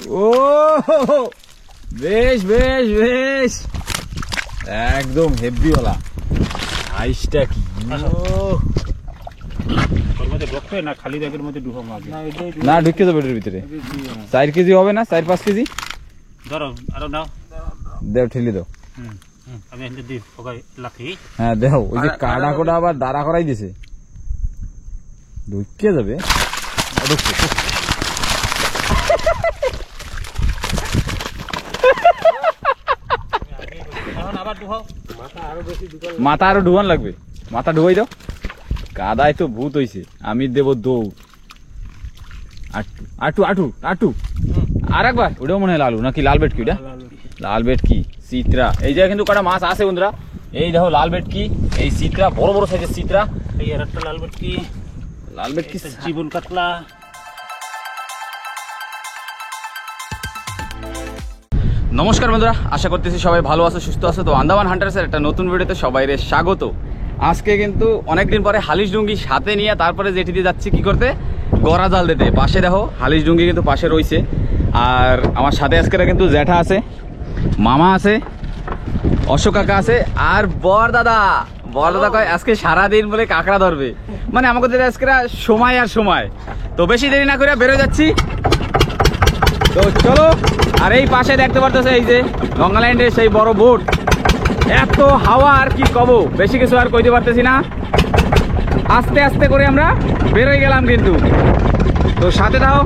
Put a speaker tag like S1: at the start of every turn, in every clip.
S1: ও বেশ বেশ বেশ একদম হেভিওয়ালা আইসটা কি
S2: না খালি ব্যাগের মধ্যে ডুবো
S1: না ঢুকে যাবে এটার ভিতরে 4 কেজি হবে না 4-5 কেজি
S2: ধরো আরো নাও
S1: দেও ঠেলে দাও
S2: আমি এখানে দিই ওকে লাথি
S1: হ্যাঁ দেও ওই যে কাটা কোটা আবার দাঁড়া করাই দিছে ঢুকে যাবে মাথা আরো ডুবান লাগবে মাথা ডুবাই দাও কাদায় তো ভূত হইছে আমি দেব দৌড় আটু আটু আটু আর একবার ওটাও মনে হয় লালু নাকি লাল বেটকি ওটা লাল বেটকি চিত্রা এই জায়গায় কিন্তু কটা মাছ আছে বন্ধুরা এই দেখো লাল বেটকি এই চিত্রা বড় বড় সাইজের চিত্রা
S2: এই আর একটা লাল বেটকি জীবন কাতলা।
S1: নমস্কার বন্ধুরা, আশা করতেছি সবাই ভালো আছে সুস্থ আছে। তো আন্দামান হান্টার্সের একটা নতুন ভিডিওতে সবাইরে স্বাগত। আজকে কিন্তু অনেকদিন পরে হালিশ ডুঙ্গি সাথে নিয়ে তারপরে জেটি দিয়ে যাচ্ছি কি করতে, গড়া জাল দিতে। পাশে দেখো হালিশ ডুঙ্গি কিন্তু পাশে রয়েছে। আর আমার সাথে আজকেরা কিন্তু জ্যাঠা আছে, মামা আছে, অশোক কাকা আছে আর বর দাদা কয় আজকে সারাদিন বলে কাঁকড়া ধরবে। মানে আমাকে আজকে সময় আর সময়। তো বেশি দেরি না করে বেরো যাচ্ছি, তো চলো। আর এই পাশে দেখতে পারতেছে এই যে গঙ্গাল্যান্ডের সেই বড় বোট, এত হাওয়া আর কি কব, বেশি কিছু আর কইতে পারতেছি না। আস্তে আস্তে করে আমরা বেরোয় গেলাম কিন্তু, তো সাথে দাও।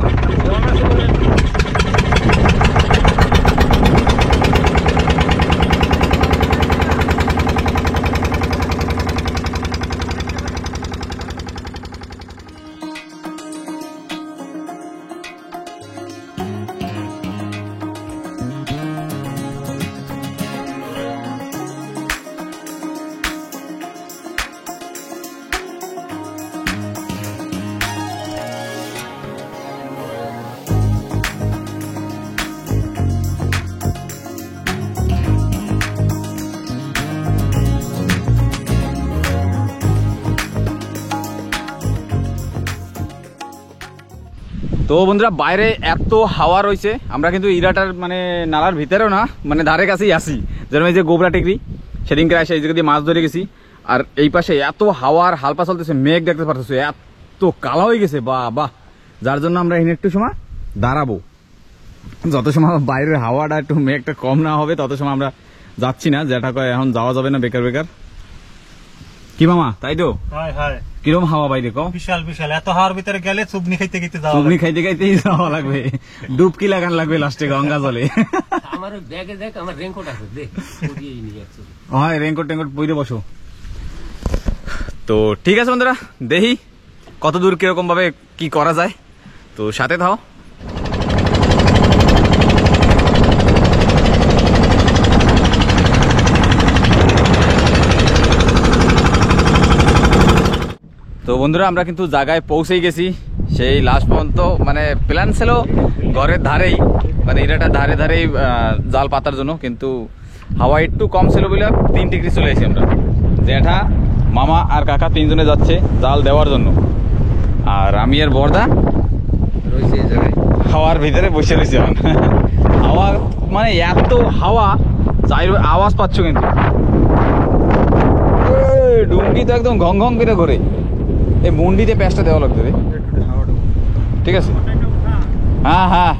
S1: তো বন্ধুরা বাইরে এত হাওয়া রয়েছে, আমরা কিন্তু ইরাটার মানে নালার ভিতরেও না, মানে ধারে কাছেই আসি। যেরকম এই যে গোবরা টেকরি সেদিনকে আসে এই জায়গা দিয়ে মাছ ধরে গেছি। আর এই পাশে এত হাওয়ার হালপা চলতেছে, মেঘ দেখতে পারতেছে, এত কালা হয়ে গেছে বাহ। যার জন্য আমরা এখানে একটু সময় দাঁড়াবো, যত সময় বাইরের হাওয়াটা একটু মেঘটা কম না হবে তত সময় আমরা যাচ্ছি না। যেটা কয় এখন যাওয়া যাবে না বেকার বেকার, কি মামা? তাই তো কিরম হাওয়া বাইরে কম?
S2: বিশাল বিশাল। এত হাওয়ার ভিতরে গেলে চুবনি খাইতে
S1: খাইতেই যাওয়া লাগবে, ডুবকি লাগান লাগবে লাস্টে গঙ্গা জলে।
S3: আমার ব্যাগে দেখ, আমার রেইনকোট আছে, দেখ পরিয়েই নিয়ে যাচ্ছি।
S1: হয় রেইনকোট পরে বসো। তো ঠিক আছে বন্ধুরা, দেখি কত দূর কিরকম ভাবে কি করা যায়, তো সাথে থাও। তো বন্ধুরা আমরা কিন্তু জায়গায় পৌঁছেই গেছি। সেই লাস্ট পর্যন্ত মানে প্ল্যান ছিল ঘরের ধারেই, মানে এটাটা ধারে ধারেই জাল পাতার জন্য, কিন্তু হাওয়া একটু কম ছিল বলে 3 ডিগ্রি চলে এসেছি আমরা। জ্যাঠা, মামা আর কাকা 3 জনে যাচ্ছে জাল দেওয়ার জন্য, আর আমি আর বরদা রয়েছে এই জায়গায় হাওয়ার ভিতরে বসে রয়েছে। হাওয়া মানে এত হাওয়া, আওয়াজ পাচ্ছ কিন্তু ডুঙ্গি তো একদম ঘং ঘং করে ঘরে। এই মুন্ডিতে প্যাঁচটা দেওয়া লাগবে রে, ঠিক আছে? হ্যাঁ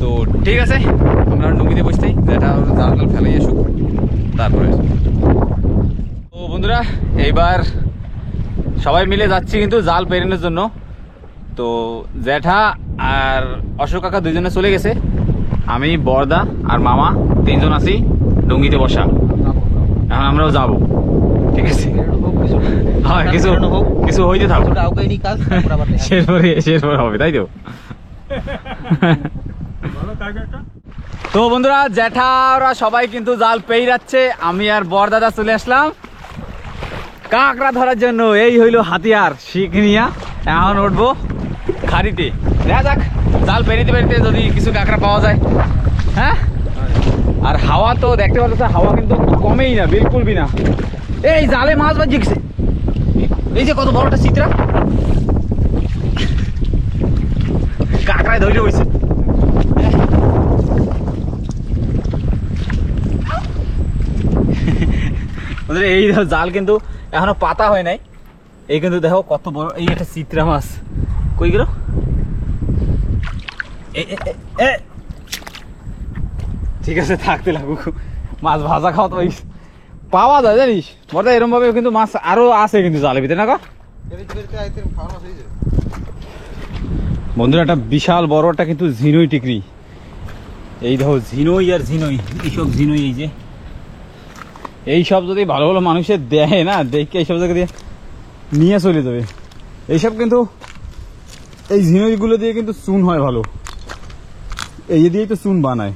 S1: তো ঠিক আছে, আমরা ডুঙ্গিতে বসতেই যেটা জাল টাল ফেলাই আসুক তারপরে। তো বন্ধুরা এইবার সবাই মিলে যাচ্ছি কিন্তু জাল পেরানোর জন্য। তো জ্যাঠা আর অশোক কাকা 2 জনে চলে গেছে, আমি বরদা আর মামা 3 জন আছি ডুঙ্গিতে বসা। এখন আমরাও যাবো, ঠিক আছে? হ্যাঁ কিছু হইতে থাকো, শেষ হবে, তাই তো? তো বন্ধুরা জ্যাঠারা সবাই কিন্তু জাল পেয়ে যাচ্ছে, আমি আর বরদাদা চলে আসলাম কাঁকড়া ধরার জন্য। এই হইলো হাতিয়ার শিখ নিয়া, এখন উঠবো খাড়িতে। দেখা যাক জাল পেরিতে পেরিতে যদি কিছু কাঁকড়া পাওয়া যায়। হ্যাঁ, আর হাওয়া তো দেখতে পাচ্ছ, হাওয়া কিন্তু কমেই না, বিলকুল বি না। এই জালে মাছ বাজি গেছে, এই যে কত বড়টা চিত্রা। কাঁকড়ায় ধরে বইছে। এই জাল কিন্তু এখনো পাতা হয় নাই। এই কিন্তু দেখো কত বড়, এই একটা চিত্রা মাছ। কই গেল? ঠিক আছে, থাকতে লাগুক, মাছ ভাজা খাওয়া তো পাওয়া যায় জানিস বর্দা, এরকম ভাবে কিন্তু মাছ আরো আছে কিন্তু জালের ভিতরে না। বন্ধুরা একটা বিশাল বড় একটা কিন্তু ঝিনুই টিকরি। এই দেখো ঝিনুই আর ঝিনুই, এইসব ঝিনুই, এই যে এইসব যদি ভালো ভালো মানুষের দেয় না, দেখে এইসব জায়গা দিয়ে নিয়ে চলে যাবে। এইসব কিন্তু এই ঝিনুইগুলো দিয়ে কিন্তু চুন হয় ভালো, এই দিয়েই তো চুন বানায়।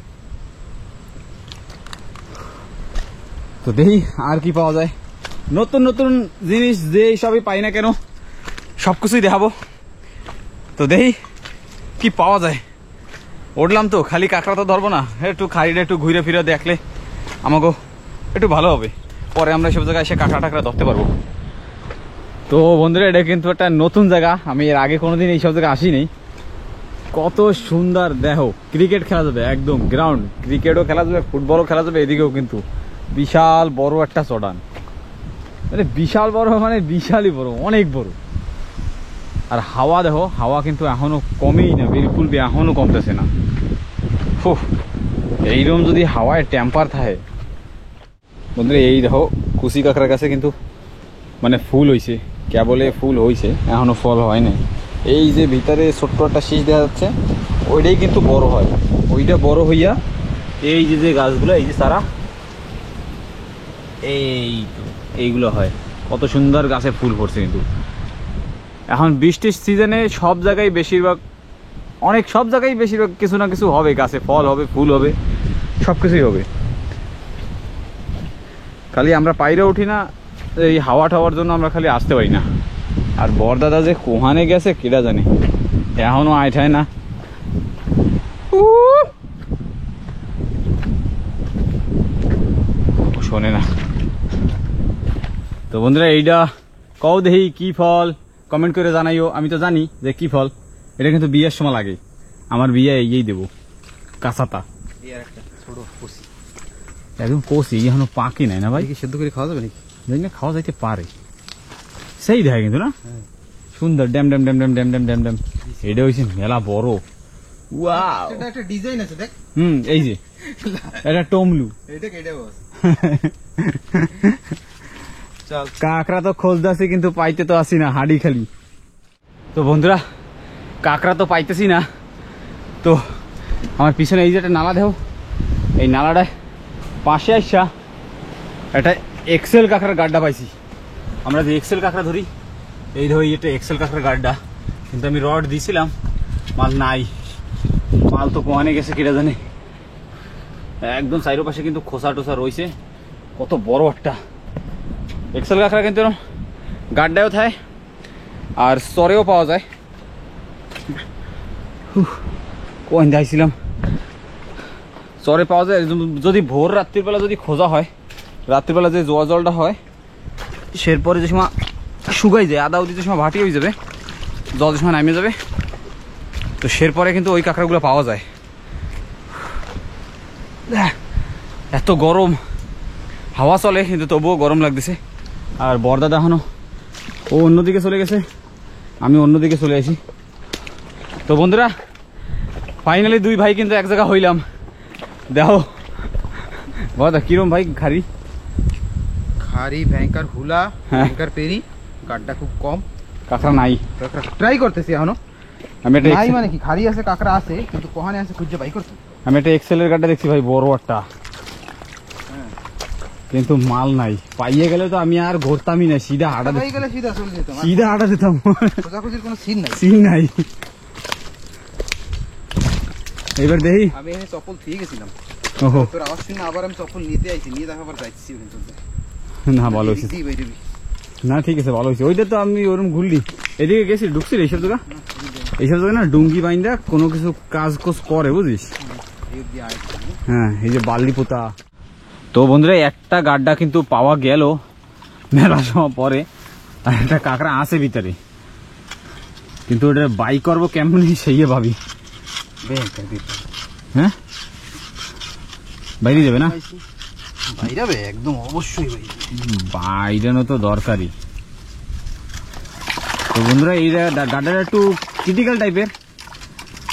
S1: তো দেখি আর কি পাওয়া যায়, নতুন নতুন জিনিস যে সবই পাই না কেন সবকিছুই দেখাবো। তো দেখি কি পাওয়া যায়। উঠলাম তো, খালি কাঁকড়া তো ধরবো না, একটু খালিটা একটু ঘুরে ফিরে দেখলে আমাকেও একটু ভালো হবে, পরে আমরা সব জায়গায় এসে কাঁকড়া টাকড়া ধরতে পারবো। তো বন্ধুরা এটা কিন্তু একটা নতুন জায়গা, আমি এর আগে কোনোদিন এইসব জায়গায় আসিনি। কত সুন্দর দেখো, ক্রিকেট খেলা যাবে, একদম গ্রাউন্ড, ক্রিকেটও খেলা যাবে, ফুটবলও খেলা যাবে। এদিকেও কিন্তু বিশাল বড় একটা চড়ান, মানে বিশাল বড় মানে বিশালই বড়, অনেক বড়। আর হাওয়া দেখো, হাওয়া কিন্তু এখনো কমেই না, বিলকুল এখনো কমতেছে না। এইরকম যদি হাওয়ায় টেম্পার থাকে বন্ধুরা, এই দেখো কুচি কাঁকড়ার কাছে কিন্তু মানে ফুল হয়েছে, কেবলে ফুল হয়েছে, এখনো ফল হয় নাই। এই যে ভিতরে ছোট্ট একটা শীষ দেখা যাচ্ছে, ওইটাই কিন্তু বড় হয়, ওইটা বড় হইয়া এই যে যে গাছগুলো, এই যে সারা এই তো এইগুলো হয়, কত সুন্দর গাছে ফুল পড়ছে। কিন্তু এখন বৃষ্টির সিজনে সব জায়গায় বেশিরভাগ, অনেক সব জায়গায় বেশিরভাগ কিছু না কিছু হবে, গাছে ফল হবে, ফুল হবে, সব কিছুই হবে। খালি আমরা পাইরে উঠি না, এই হাওয়া টাওয়ার জন্য আমরা খালি আসতে পারি না। আর বরদাদা যে কোহানে গেছে কেটা জানে, এখনো আইঠায় না। শোনে না। তো বন্ধুরা এইটা কও দেখি কি ফল, কমেন্ট করে জানাইও। আমি তো জানি যে কি ফল, এটা কিন্তু বিয়ের সময় লাগে, আমার বিয়ে এই দেবো কাঁচাতা একদম কষি, এখনো পাকি নাই না ভাই,
S2: সেদ্ধ করে খাওয়া যাবে নাকি?
S1: জানি না, খাওয়া যাইতে পারে, সেই দেখে কিন্তু না সুন্দর, dam dam dam dam dam dam dam dam. এটা হয়েছে মেলা বড়, ওয়াও,
S2: এটা একটা ডিজাইন আছে দেখ।
S1: এই যে এটা টমলু,
S2: এটা কেটে বস। চল,
S1: কাঁকড়া তো খোঁজদাছি কিন্তু পাইতে তো আসি না, হাড়ি খালি। তো বন্ধুরা কাঁকড়া তো পাইতেছি না। তো আমার পিছনে এই যে একটা নালা দেখো, এই নালাটায় পাশে আসা একটা এক্সেল কাঁকড়ার গাড্ডা পাইছি। আমরা যে এক্সেল কাঁকড়া ধরি, এই ধরো এটা এক্সেল কাঁকড়ার গাড্ডা, কিন্তু আমি রড দিয়েছিলাম, মাল নাই, মাল তো কোহানে গেছে কেটা জানে। একদম চাইরো পাশে কিন্তু খোসা টোসা রয়েছে, কত বড় একটা এক্সেল কাঁকড়া, কিন্তু গাড্ডায়ও থাকে আর চরেও পাওয়া যায়। কোন যাইছিলাম, চরে পাওয়া যায় যদি ভোর রাত্রিবেলা যদি খোঁজা হয়, রাত্রিবেলা যে জোয়া জলটা হয়, সেরপরে যে সময় শুকাই যায়, আদা উদিতে সময় ভাটি হয়ে যাবে, জল যে সময় নামিয়ে যাবে, তো সেরপরে কিন্তু ওই কাঁকড়াগুলো পাওয়া যায়। এত গরম, হাওয়া চলে কিন্তু তবুও গরম লাগতেছে। আর বরদাদা এখনো ও অন্যদিকে চলে গেছে, আমি অন্যদিকে চলে আসি। তো বন্ধুরা ফাইনালি দুই ভাই কিন্তু এক জায়গা হইলাম। দেখো বরদা কিরম ভাই, খারি
S2: খারি ভয়ঙ্কর হুলা, ভয়ঙ্কর পেরি, গাড্ডা খুব কম,
S1: কাঁকড়া নাই।
S2: ট্রাই করতেছি এখনো,
S1: আমি একটা
S2: নাই মানে কি খারি আছে, কাঁকড়া আছে, কিন্তু কোহানে আছে খুঁজে বাই করতে।
S1: আমি একটা এক্সেলের গাড্ডা দেখছি ভাই, বড় একটা, কিন্তু মাল নাই। পাইয়ে গেলে তো আমি আর ঘুরতামই না, সিধা হাঁটা
S2: পাই গেলে সিধা চলে যেতাম,
S1: সিধা হাঁটা দিতাম,
S2: খোঁজাখুঁজির কোনো সিন নাই,
S1: সিন নাই। এবার দেখি,
S2: আমি এখানে চপ্পল দিয়ে গেছিলাম,
S1: ওহো
S2: তোর আওয়াজ শুনে আবার আমি চপ্পল নিতে আইছি, নিয়ে দেখা আবার যাচ্ছি কিন্তু।
S1: না ভালো হয়েছে, না ঠিক আছে ভালো হয়েছে। ওইটা তো আমি ওরকম ঘুরলি, এদিকে গেছি ঢুকছিল এইসব জায়গা, এইসব জায়গা না ডুঙ্গি বাইন্দা কোনো কিছু কাজ কোজ করে বুঝিস। হ্যাঁ এই যে বালি পোতা। তো বন্ধুরা একটা গাড্ডা কিন্তু পাওয়া গেল মেলা সময় পরে, আর একটা কাঁকড়া আছে ভিতরে, কিন্তু ওটা বাই করবো কেমনি সেই ভাবি।
S2: ব্যাংকার পেরি
S1: হ্যাঁ বাইরে যাবে না
S2: বাইরাবে একদম অবশ্যই বাইরে
S1: বাইরানো তো দরকারই। তো বন্ধুরা এই গাড্ডাটা একটু ক্রিটিক্যাল টাইপের,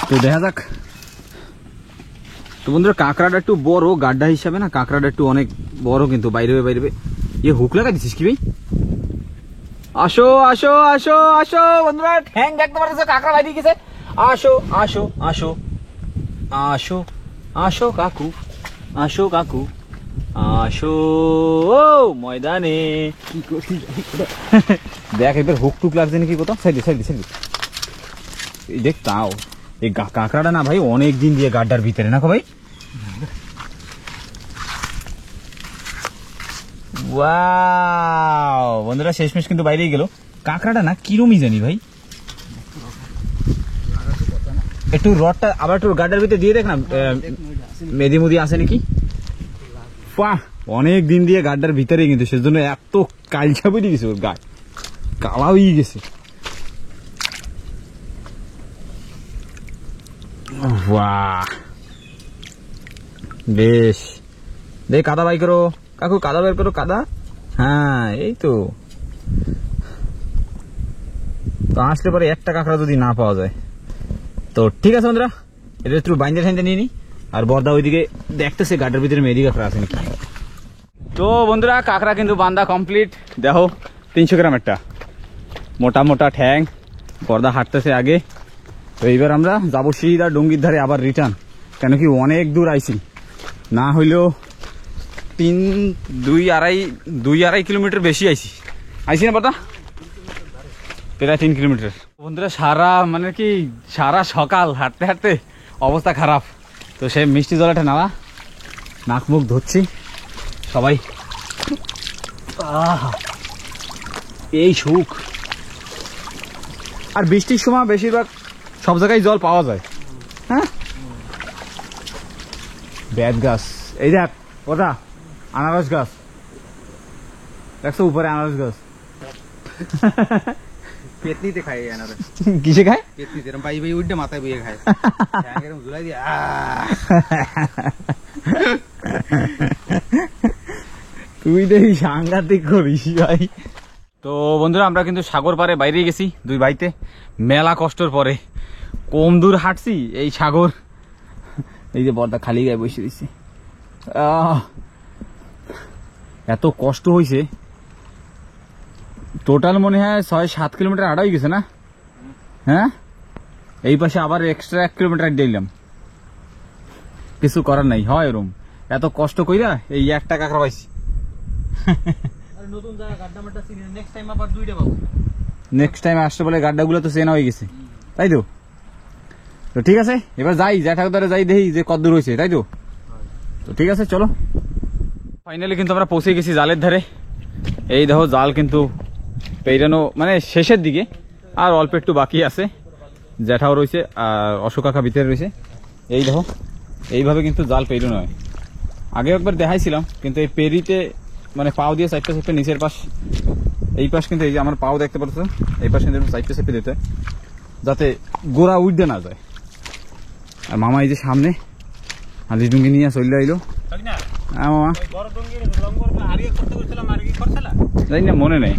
S1: তো দেখা যাক। তো বন্ধুরা কাঁকড়াটা একটু বড় গাড্ডা হিসাবে না, কাঁকড়াটা একটু অনেক বড়, কিন্তু বাইরে বাইরে ইয়ে হুক লাগা দিছিস কি ভাই? আসো আসো আসো আসো বন্ধুরা, ঠ্যাং দেখতে পাচ্ছ কাঁকড়া বাইরে গেছে। আসো আসো আসো আসো আসো কাকু, আসো কাকু, আসো ময়দানে। দেখ এবার হুক টুক লাগছে নাকি কোথাও, সাইডে সাইডে সাইডে দেখ। তাও এই কাঁকড়াটা না ভাই অনেক দিন দিয়ে গাড্ডার ভিতরে না ভাই। ওয়াও বন্ধুরা শেষমেশ কিন্তু বাইরেই গেল কাঁকড়াটা না, কিরমই জানি ভাই। একটু রডটা আবার একটু গাড্ডার ভিতরে দিয়ে দেখ না, মেদি মুদি আছে নাকি। বাহ অনেক দিন দিয়ে গাড্ডার ভিতরে, কিন্তু সেজন্য এত কালছা বেরিয়ে গেছে, ওর গায়ে কালা হয়ে গেছে। বাহ বেশ, দেখ কাদা বাই করো কাকু, কাদা বের করো কাদা। হ্যাঁ এই তো আসলে পরে একটা কাঁকড়া যদি না পাওয়া যায় তো ঠিক আছে বন্ধুরা, এটা একটু বাইন্দা ঠাইন্দা নিয়ে নি। আর বর্দা ওইদিকে দেখতেছে গাড্ডার ভিতরে মেদি কাঁকড়া আছে নাকি। তো বন্ধুরা কাঁকড়া কিন্তু বান্দা কমপ্লিট, দেখো 300 গ্রাম একটা মোটা মোটা ঠ্যাং। বর্দা হাঁটতেছে আগে। তো এইবার আমরা যাবো সিধা ডুঙ্গির ধারে আবার রিটার্ন, কেন কি অনেক দূর আইছি, না হইলেও 2-2.5 কিলোমিটার বেশি আইছি না বর্দা, প্রায় 3 কিলোমিটার। বন্ধুরা সারা মানে কি সারা সকাল হাঁটতে হাঁটতে অবস্থা খারাপ, তো সে মিষ্টি জলাটা নেওয়া, নাক মুখ ধরছি সবাই। এই সুখ। আর বৃষ্টির সময় বেশিরভাগ সব জায়গায় জল পাওয়া যায়। হ্যাঁ বেত গাছ, এই দেখ ওটা আনারস গাছ দেখছো উপরে, আনারস গাছ।
S2: পেতনিতে খায় এনারে,
S1: কিসে খায়?
S2: পেতনিতে এরকম বাই বাই উঠে মাথায় বইয়ে খায়, এরকম ঝুলাই দিয়ে
S1: তুই দেখি সাংঘাতিক করিস ভাই। তো বন্ধুরা আমরা কিন্তু সাগর পারে বাইরে গেছি দুই ভাইতে, মেলা কষ্টর পরে কম দূর হাঁটছি এই সাগর। এই যে বর্দা খালি গায়ে বসে দিচ্ছি, এত কষ্ট হয়েছে। টোটাল মনে হয় 6-7 কিলোমিটার আড়াই গেছে না? হ্যাঁ এই পাশে আবার এক্সট্রা 1 কিলোমিটার দিলাম, কিছু করার নাই, হয় এরম এত কষ্ট কইরা এই একটা কাঁকড়া পাইছি। নেক্সট টাইম আসতে বলে গাড্ডাগুলো তো চেনা হয়ে গেছে, তাই তো? তো ঠিক আছে এবার যাই, জ্যাঠাকদারে যাই দেখি যে কত দূর হয়েছে, তাই তো? তো ঠিক আছে চলো। ফাইনালি কিন্তু আমরা পৌঁছে গেছি জালের ধারে। এই দেখো জাল কিন্তু পেরানো মানে শেষের দিকে, আর অল্প একটু বাকি আছে। জ্যাঠাও রয়েছে আর অশোক কাকা ভিতরে রয়েছে। এই দেখো এইভাবে কিন্তু জাল পেরানো হয়। আগে একবার দেখাইছিলাম, কিন্তু এই পেরিতে মানে পাও দিয়ে সাইডটা সাইডটা নিচের পাশ, এই পাশ কিন্তু এই যে আমার পাও দেখতে পাচ্ছ, এই পাশ কিন্তু সাইডটা সাইডটা দিতে হয় যাতে গোড়া উঠতে না যায়। আর মামা এই যে সামনে হালি ডুঙ্গি নিয়ে চলে আইলো। হ্যাঁ মামা জানি না, মনে নেই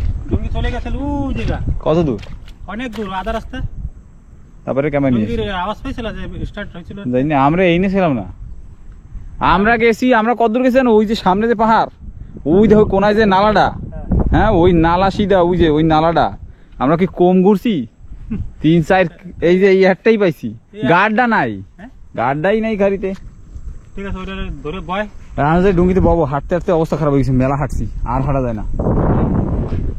S1: কত দূর,
S4: অনেক দূর আধা রাস্তা।
S1: তারপরে কেমন
S4: আওয়াজ পাইছিল যে স্টার্ট হয়েছিল,
S1: জানি না, আমরা এই নিয়েছিলাম না। আমরা গেছি, আমরা কত দূর গেছি ওই যে সামনে যে পাহাড়, ওই দেখো কোনায় যে নালাটা, হ্যাঁ ওই নালা সিধা ওই যে ওই নালাটা। আমরা কি কম ঘুরছি? 3-4 এই যে এই একটাই পাইছি, গাড্ডা নাই, গাড্ডাই নাই গাড়িতে।
S4: ঠিক আছে ওইটা ধরে বয়
S1: রানা ডুঙ্গিতে ববো, হাঁটতে হাঁটতে অবস্থা খারাপ হয়ে গেছে, মেলা হাঁটছি আর হাঁটা যায় না।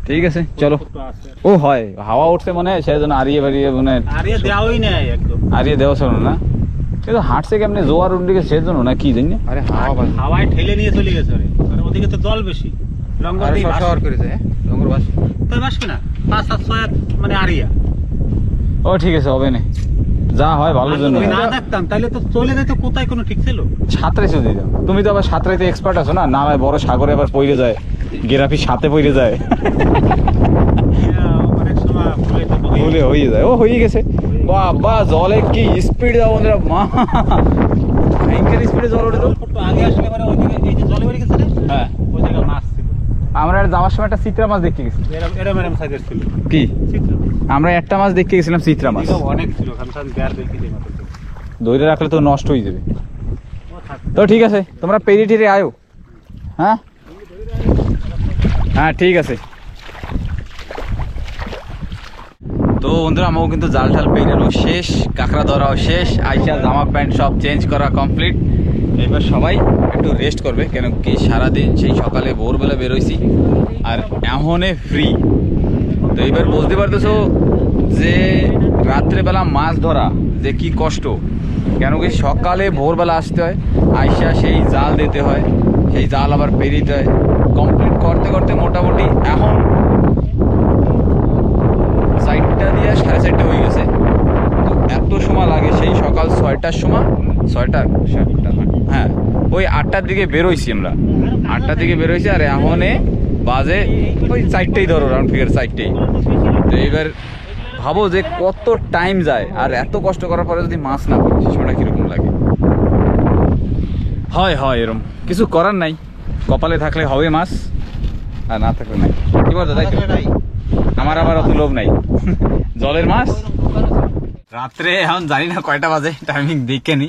S1: ঠিক আছে চলো। ও হয় হাওয়া উঠছে মনে হয়, সেই জন্য আরিয়ে বাড়িয়ে মনে হয়
S4: আরিয়ে দেওয়াই নাই একদম,
S1: আরিয়ে দেওয়া ছিল না, কিন্তু হাঁটছে কেমনে জোয়ার উঠে সেই জন্য না কি জানি।
S2: আরে
S4: হাওয়ায় ঠেলে নিয়ে চলে গেছে রে, আর ওদিকে তো জল বেশি। লঙ্গর দিয়ে
S2: শহর করেছে, লঙ্গর বাস
S4: তো বাসবে না 5-7 মানে আরিয়া।
S1: ও ঠিক আছে হবে না, যা হয় ভালোর জন্য।
S4: আমি না দেখতাম তাহলে তো চলে যেত, কোথায় কোনো ঠিক ছিল।
S1: সাঁতরাইছো দিদি, তুমি তো আবার সাঁতরাইতে এক্সপার্ট আছো না, না হয় বড় সাগরে আবার পড়ে যায়, গেরাফি সাথে পড়ে যায়,
S4: অনেক সময়
S1: ভুলে হয়ে যায়। ও হয়ে গেছে, বাবা জলে কি স্পিড দাও বন্ধুরা, মা ভয়ঙ্কর স্পিডে জল ওঠে তো।
S4: একটু আগে আসলে পরে ওইদিকে এই যে জলে বেরিয়ে গেছে না,
S1: হ্যাঁ
S4: ওই জায়গায় মাছ ছিল।
S1: আমরা যাওয়ার সময় একটা চিত্রা মাছ দেখতে গেছি।
S4: এরম সাইজের ছিল
S1: কি
S4: চিত্র।
S1: আমরা একটা মাছ দেখতে গেছিলাম, চিত্রা মাছ।
S4: এদিকেও অনেক ছিল, খামসান বের দেখি যে মতো।
S1: ধরে রাখলে তো নষ্ট হয়ে যাবে।
S4: ও থাক।
S1: তো ঠিক আছে, তোমরা পেরি টেরে আয়ো। হ্যাঁ হ্যাঁ ঠিক আছে। তো বন্ধুরা আমাকে কিন্তু জাল টাল পেরানো শেষ, কাঁকড়া ধরাও শেষ, আইসা জামা প্যান্ট সব চেঞ্জ করা কমপ্লিট। এবার সবাই একটু রেস্ট করবে, কেন কি সারাদিন সেই সকালে ভোরবেলা বেরোইছি আর এমনে ফ্রি। তো এবার বুঝতে পারতেছো যে রাত্রেবেলা মাছ ধরা যে কি কষ্ট, কেন কি সকালে ভোরবেলা আসতে হয়, আইসা সেই জাল দিতে হয়, সেই জাল আবার পেরিতে হয়, কমপ্লিট করতে করতে মোটামুটি এখন 4টা দিয়ে 4:30 হয়ে গেছে। তো এত সময় লাগে, সেই সকাল 6টার সময়, 6টা হ্যাঁ ওই 8টার দিকে বেরোইছি আমরা, 8টার দিকে বেরোইছি আর এখনে বাজে ওই 4টেই ধরো, রাউন্ড ফিগার 4টেই। তো এইবার ভাবো যে কত টাইম যায়, আর এত কষ্ট করার পরে যদি মাছ না পাই, সে সময়টা কিরকম লাগে। হয় হয় এরকম কিছু করার নাই, কপালে থাকলে হবে মাছ, আর না থাকলে নাই। কি বলতো তাই তো? আমার আবার অত লোভ নাই জলের মাছ। রাত্রে এখন জানি না কয়টা বাজে, টাইমিং দেখে নি।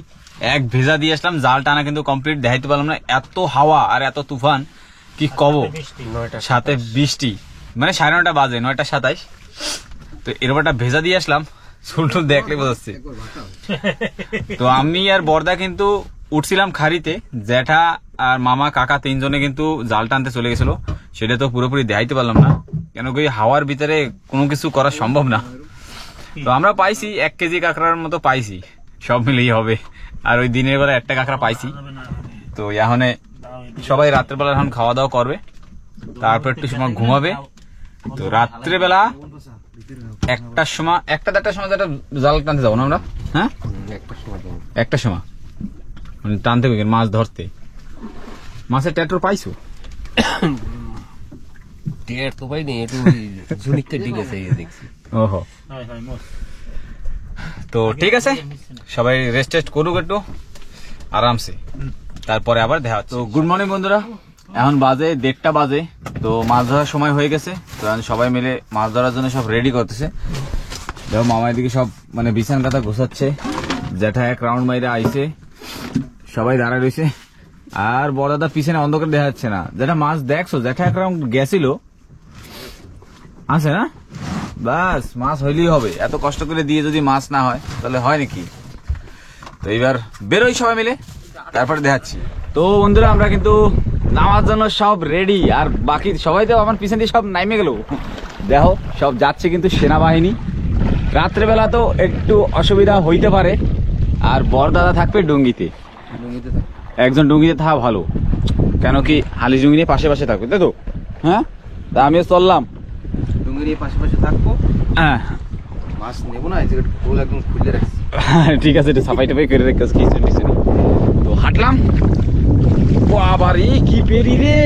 S1: এক ভেজা দিয়ে আসলাম, জাল টানা কিন্তু কমপ্লিট দেখাইতে পারলাম না, এত হাওয়া আর এত তুফান কি কব, সাথে বৃষ্টি, মানে 9:30 বাজে, 9:27। তো এরকম একটা ভেজা দিয়ে আসলাম, চুলটুল দেখলে বোঝাচ্ছে। তো আমি আর বর্দা কিন্তু উঠছিলাম খাড়িতে, জ্যাঠা আর মামা কাকা 3জনে কিন্তু জাল টানতে চলে গেছিল, সেটা তো পুরোপুরি দেখাইতে পারলাম না, কেন কি হাওয়ার ভিতরে কোনো কিছু করা সম্ভব না। তো আমরা পাইছি 1 কেজি কাঁকড়ার মতো পাইছি, সব মিলেই হবে। আর ওই দিনের বেলা একটা কাঁকড়া পাইছি। তো এখন সবাই রাত্রেবেলা এখন খাওয়া দাওয়া করবে, তারপর একটু সময় ঘুমাবে। তো রাত্রেবেলা 1টার সময়, 1টা-1টার সময় যেটা জাল টানতে যাবো না আমরা, হ্যাঁ 1টার সময় মানে টানতে হবে মাছ ধরতে। মাছের ট্যাটর পাইছো?
S3: টের তো পাইনি, একটু ঝুনিকতে ডিগেছে এই দেখছি।
S1: ওহো, তো ঠিক আছে, সবাই রেস্ট টেস্ট করুক একটু আরামসে, তারপরে আবার দেখা হচ্ছে। তো গুড মর্নিং বন্ধুরা, এখন বাজে 1:30 বাজে। তো মাছ ধরার সময় হয়ে গেছে, তো এখন সবাই মিলে মাছ ধরার জন্য সব রেডি করতেছে। দেখো মামা এদিকে সব মানে বিছান কাতা গোছাচ্ছে, জ্যাঠা 1 রাউন্ড মাইরে আইছে, সবাই দাঁড়ায় রয়েছে। আর বড়দা পিছনে অন্ধকার দেখা যাচ্ছে না। জ্যাঠা মাছ দেখছো? জ্যাঠা 1 রাউন্ড গেছিল, আছে না? বাস মাছ হইলেই হবে, এত কষ্ট করে দিয়ে যদি মাছ না হয় তাহলে হয় নাকি? তো এবার বেরোই সবাই মিলে, তারপরে দেখাচ্ছি। তো বন্ধুরা আমরা কিন্তু নামার জন্য সব রেডি, আর বাকি সবাই তো আমার পিছন দিয়ে সব নামে গেল। দেখো সব যাচ্ছে কিন্তু সেনাবাহিনী। রাত্রেবেলা তো একটু অসুবিধা হইতে পারে, আর বড়দাদা থাকবে ডুঙ্গিতে, একজন ডুঙ্গিতে থাকা ভালো, কেন কি হালিশ ডুঙ্গি নিয়ে পাশে পাশে থাকবে, তাই তো? হ্যাঁ, তা আমিও চললাম
S2: ডুঙ্গির পাশে থাকবো।
S1: হ্যাঁ
S2: মাছ নেবো না, এই জায়গাটা খোল একদম খুলে রাখছি।
S1: ঠিক আছে, এটা সাফাই টাফাই করে রেখেছি কিছু নিচে। তো হাঁটলাম, আবার কি পেরি রে।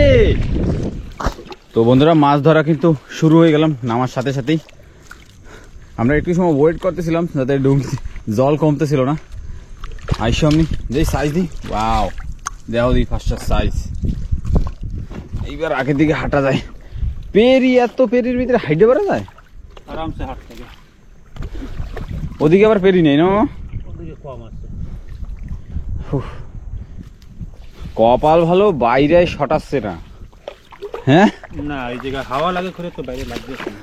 S1: তো বন্ধুরা মাছ ধরা কিন্তু শুরু হয়ে গেলাম নামার সাথে সাথেই। আমরা একটু সময় ওয়েট করতেছিলাম যাতে ডুঙ্গি জল কমতেছিল না। আইসো আমি যেই সাইজ দিই, ওয়াও দেখো দিই ফার্স্ট সাইজ। এইবার আগের দিকে হাঁটা যায়, পেরি এত পেরির ভিতরে হাইটে পারা যায়
S4: আরামসে হাঁট থেকে।
S1: ওদিকে আবার পেরি নেই না,
S4: ওদিকে কম আছে।
S1: কপাল ভালো বাইরে শটাচ্ছে না। হ্যাঁ
S4: না এই জায়গায় হাওয়া লাগে করে তো বাইরে লাগবে না।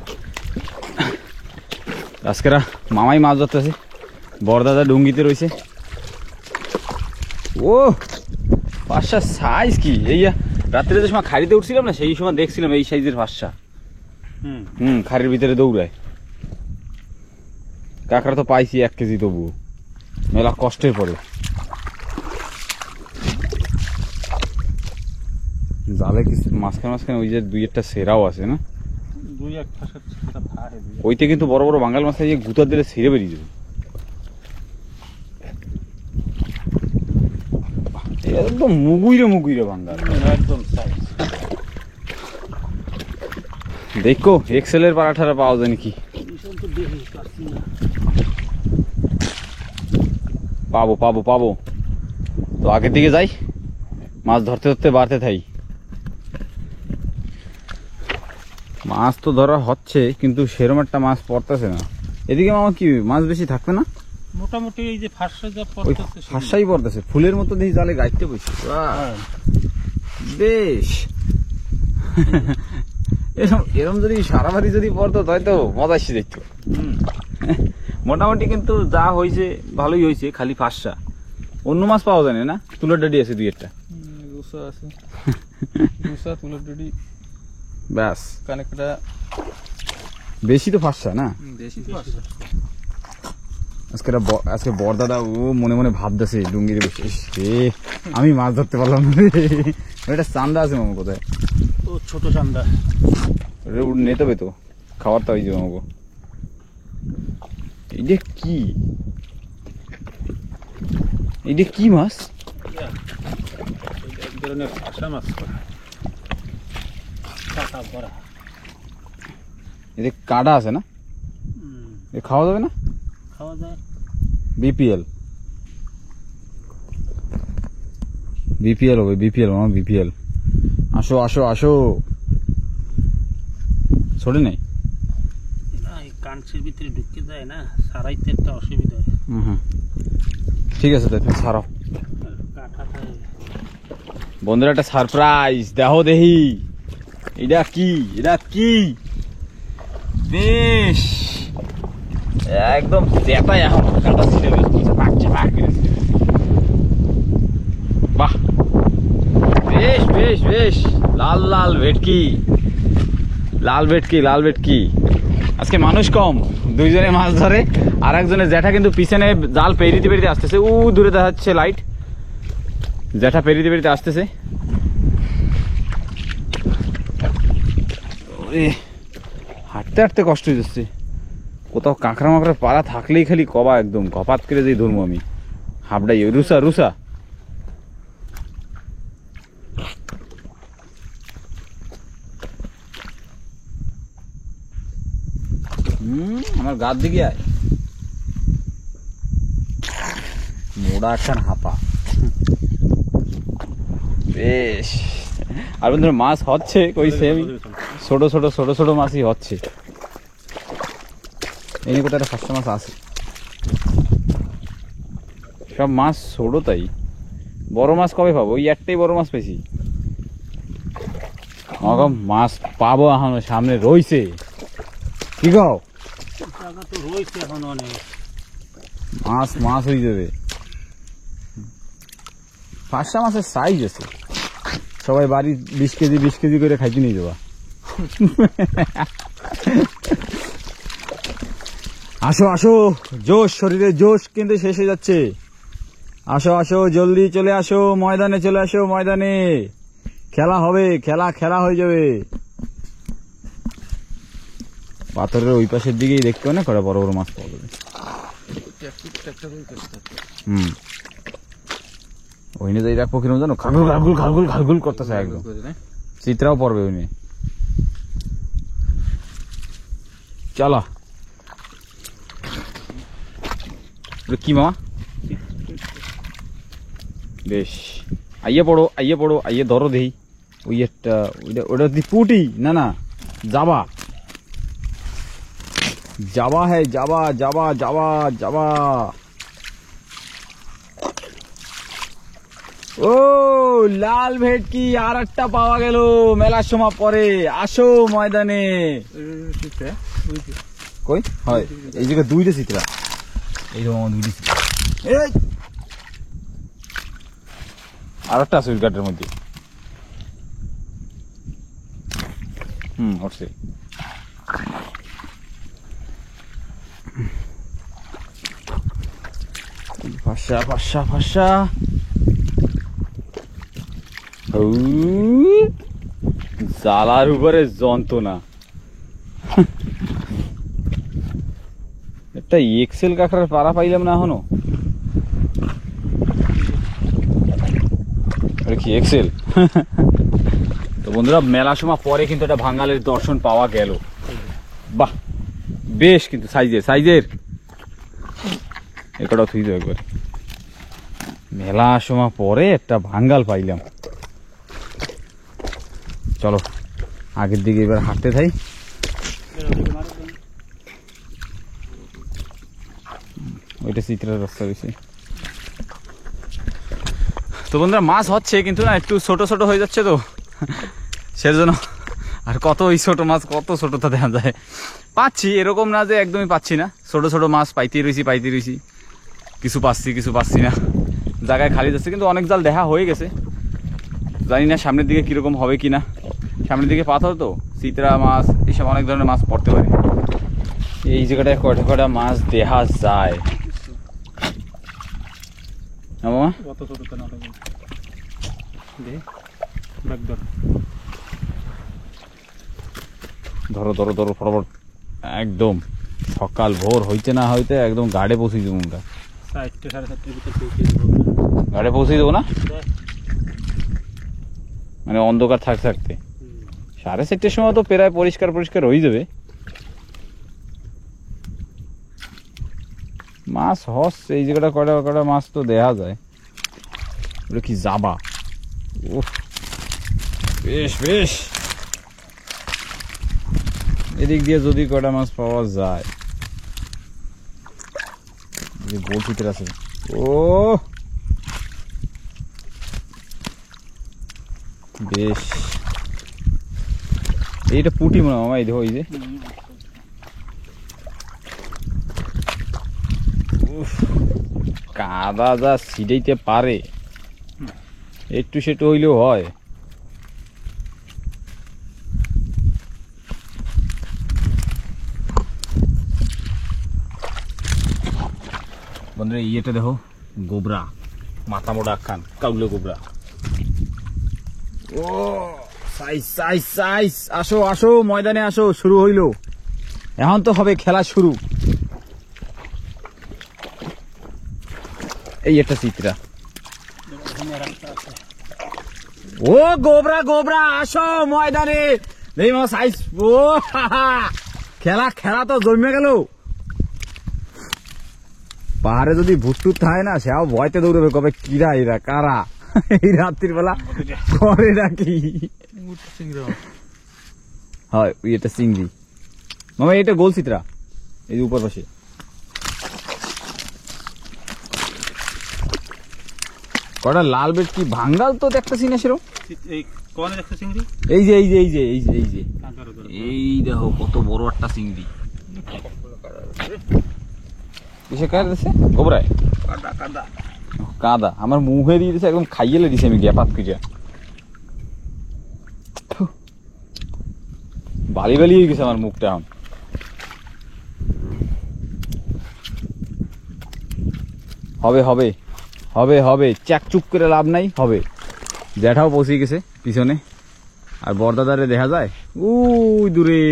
S1: আজকেরা মামাই মাছ ধরতেছে, বড়দাদা ডুঙ্গিতে রয়েছে। ও 5টা সাইজ কি! এই রাত্রে যে সময় খাড়িতে উঠছিলাম না, সেই সময় দেখছিলাম এই সাইজের 5টা। খাড়ির ভিতরে দৌড়ায়। কাঁকড়া তো পাইছি 1 কেজি, তবুও মেলা কষ্টের পরে। জালে কিছু মাঝখানে ওই যে 2-1টা সেরাও আছে না,
S4: 2-1 ফাঁসের ছোটা ভাড়ে দিয়ে।
S1: ওইতে কিন্তু বড় বড় বাঙাল মাছ দিয়ে গুতার দিলে ছিঁড়ে বেরিয়ে যাবে। একদম মুগুইরে বাঙ্গাল,
S4: একদম সাইজ।
S1: দেখো এক্সেলের পারাঠারা পাওয়া যায় নাকি। পাবো পাবো পাবো। তো আগের দিকে যাই, মাছ ধরতে ধরতে বাড়তে থাই। মাছ তো ধরা হচ্ছে কিন্তু সেরকম একটা মাছ পড়তেছে না। এদিকে মামা কি মাছ বেশি থাকবে না?
S4: মোটামুটি এই যে ফার্স্টে যা
S1: ওই
S4: পড়তেছে
S1: ফাঁসাই পড়তেছে, ফুলের মতো দেখি জালে গাইতে বসে।
S4: হ্যাঁ।
S1: বেশ এরকম যদি সারা বাড়ি যদি পড়তো তাই তো মজা এসে যেত। মোটামুটি কিন্তু যা হয়েছে ভালোই হয়েছে, খালি ফাঁসা। অন্য মাছ পাওয়া যায় না, তুলোর ডাডি আছে দুই একটা।
S2: রুসা আছে, রুসা তুলোর ডুডি
S1: ব্যাস,
S2: কানেকটা
S1: বেশি তো ফাঁসা না।
S2: দেশি
S1: আজকে বড়দাদা ও মনে মনে ভাবতেছে ডুঙ্গিরে বসে, ইস রে আমি মাছ ধরতে পারলাম না রে। এটা চান্দা আছে মামা কোথায়?
S4: ও ছোট চান্দা
S1: নিতে হবে তো, খাবার তো হয়েছে মামাকে। এইটা কি, এইটা কি মাছ?
S4: এক ধরনের ফাঁসা মাছ কাটা ভরা।
S1: এতে কাঁটা আছে না? এ খাওয়া যাবে না?
S4: খাওয়া যায়।
S1: বিপিএল বিপিএল হবে, বিপিএল মামা, বিপিএল। আসো আসো আসো, ছোটে নেই।
S4: না এই কাঞ্চের ভিতরে ঢুকে যায় না, সারাইতে একটা অসুবিধা হয়।
S1: হুম, ঠিক আছে তাই ছাড়াও।
S4: কাঁটাটা
S1: বন্ধুরা একটা সারপ্রাইজ দেখো দেখি। এটা কি, এটা কি? বেশ একদম জেতায় এখন কাটা ছিঁড়ে বাহ, বেশ বেশ বেশ। লাল লাল ভেটকি, লাল ভেটকি, লাল ভেটকি। আজকে মানুষ কম, দুইজনে মাছ ধরে, আর একজনের জ্যাঠা কিন্তু পিছনে জাল পেরিতে পেরিতে আসতেছে। ও দূরে দেখা যাচ্ছে লাইট, জ্যাঠা পেরিতে পেরিতে আসতেছে। হাঁটতে হাঁটতে কষ্ট হয়ে যাচ্ছে। কোথাও কাঁকড়া মাকড়া পাড়া থাকলেই খালি কবা একদম কপাত করে যেই ধরবো আমি। হাবড়াই রুসা রুসা। আমার গার দিকে আয়, মোড়া একখান হাপা। বেশ, আর বন্ধুরা মাছ হচ্ছে কই সেম ছোট ছোট ছোট ছোট মাছই হচ্ছে। এই কোথায় একটা ফাঁসা মাছ আছে, সব মাছ ছোট। তাই বড় মাছ কবে পাবো? ওই একটাই বড় মাছ পেয়েছি। মাছ পাবো এখনো, সামনে রইছে। কি গাও
S4: জায়গা তো রয়েছে এখন অনেক
S1: মাছ, মাছ হয়ে যাবে। ফাঁসা মাছের সাইজ আছে, সবাই বাড়ি 20 কেজি 20 কেজি করে খাইতে নিয়ে যাবা। আসো আসো, জোশ, শরীরে জোশ কিন্তু শেষ হয়ে যাচ্ছে। আসো আসো, জলদি চলে আসো ময়দানে, চলে আসো ময়দানে, খেলা হবে, খেলা খেলা হয়ে যাবে। পাথরের ওই পাশের দিকেই দেখতে হবে না, কটা বড় বড় মাছ পাওয়া যাবে। ওইনে যাই রাখবো কিরম জানো, খাগুল খাগুল খাগুল খাগুল করতেছে একদম। চিত্রাও পড়বে ওইনে। চলো কি মামা, বেশ আইয়ে পড়ো আইয়ে পড়ো, আইয়ে ধরো দেই। ওই একটা ওটা পুটি না না যাবা, যাবা হ্যাঁ যাবা যাবা যাবা যাবা। ও লাল ভেটকি আর একটা পাওয়া গেল মেলার সময় পরে। আসো ময়দানে। কই হয় এই জায়গায় দুইটা চিত্রা, এইরকম দুইটা চিত্রা। এই আর একটা আছে ওই গাটের মধ্যে। হচ্ছে ফাঁসা ফাঁসা ফাঁসা। জালার উপরে যন্ত্রণা। একটা এক্সেল কাঁকড়ার পাড়া পাইলাম না এখনো। কি এক্সেল? তো বন্ধুরা মেলার সময় পরে কিন্তু একটা ভাঙালের দর্শন পাওয়া গেল। বাহ বেশ, কিন্তু সাইজের সাইজের একটা থুই দেবো একবার। মেলা সময় পরে একটা ভাঙ্গাল পাইলাম। চলো আগের দিকে এবার হাঁটতে থাই। ওইটা চিত্রের রাস্তা রয়েছে। তো বন্ধুরা মাছ হচ্ছে কিন্তু না একটু ছোট ছোট হয়ে যাচ্ছে তো সেজন্য। আর কত ওই ছোট মাছ কত ছোটটা দেখা যায়, পাচ্ছি এরকম না যে একদমই পাচ্ছি না, ছোট ছোট মাছ পাইতে রয়েছি, কিছু পাচ্ছি কিছু পাচ্ছি না, জায়গায় খালি যাচ্ছে। কিন্তু অনেক জাল দেখা হয়ে গেছে, জানি না সামনের দিকে কিরকম হবে কিনা। সামনের দিকে পাথর তো, চিতরা মাছ এইসব অনেক ধরনের মাছ পড়তে পারে। এই জায়গাটায় কটা কটা মাছ দেখা যায়। মামা
S4: কত ছোট কেন ধর
S1: ধরো ধরো ধরো ফটাফট, একদম সকাল ভোর হইতে না হইতে একদম গাড়ে পৌঁছে দেবো।
S4: 4:30 4:30 ভিতর পৌঁছে দেবো।
S1: গাড়ে পৌঁছে দেবো না মানে অন্ধকার থাকতে থাকতে 4:30 সময় তো প্রায় পরিষ্কার পরিষ্কার হয়ে যাবে। মাছ হস এই জায়গাটা কটা কটা মাছ তো দেখা যায়। ওটা কি যাবা, উফ বেশ বেশ। এদিক দিয়ে যদি কটা মাছ পাওয়া যায়। গোল চিত্র আছে, ও বেশ। এইটা পুঁটি মনে হয় মামা, এই দেখো এই যে কাদা যা ছিটাইতে পারে, একটু সেটু হইলেও হয়। বন্ধুরা ইয়েটা দেখো, গোবরা মাথা মোটা খান কাউলে গোবরা। ও সাইজ সাইজ সাইজ, আসো আসো ময়দানে আসো, শুরু হইলো, এখন তো হবে খেলা শুরু। এই একটা চিত্রা, ও গোবরা গোবরা আসো ময়দানে, এই সাইজ। ও খেলা খেলা তো জমে গেল। পাহাড়ে যদি ভুট্টুর থাকে না, সেও ভয়তে দৌড়বে, কবে কিরা এরা কারা এই রাত্রির বেলা করে নাকি। হয় এটা চিংড়ি মামা, এটা গোল চিত্রা, এই যে উপর পাশে। কটা লাল বেট কি ভাঙ্গাল তো দেখতেছি না সেরকম।
S4: এই কোন একটা চিংড়ি,
S1: এই যে এই যে এই যে এই যে এই যে এই দেখো কত বড় একটা চিংড়ি। কিসে কাটছে গোবরায়
S4: কাদা কাদা
S1: কাদা, আমার মুখে দিয়ে দিছে একদম, খাইয়ে দিছে আমি গ্যাপাত খুঁজে। বালি বালি হয়ে গেছে আমার মুখটা এখন। হবে হবে হবে হবে, চাকচুক করে লাভ নাই, হবে। জ্যাঠাও পৌঁছে গেছে পিছনে, আর বড়দাদারে দেখা যায় ওই দূরে।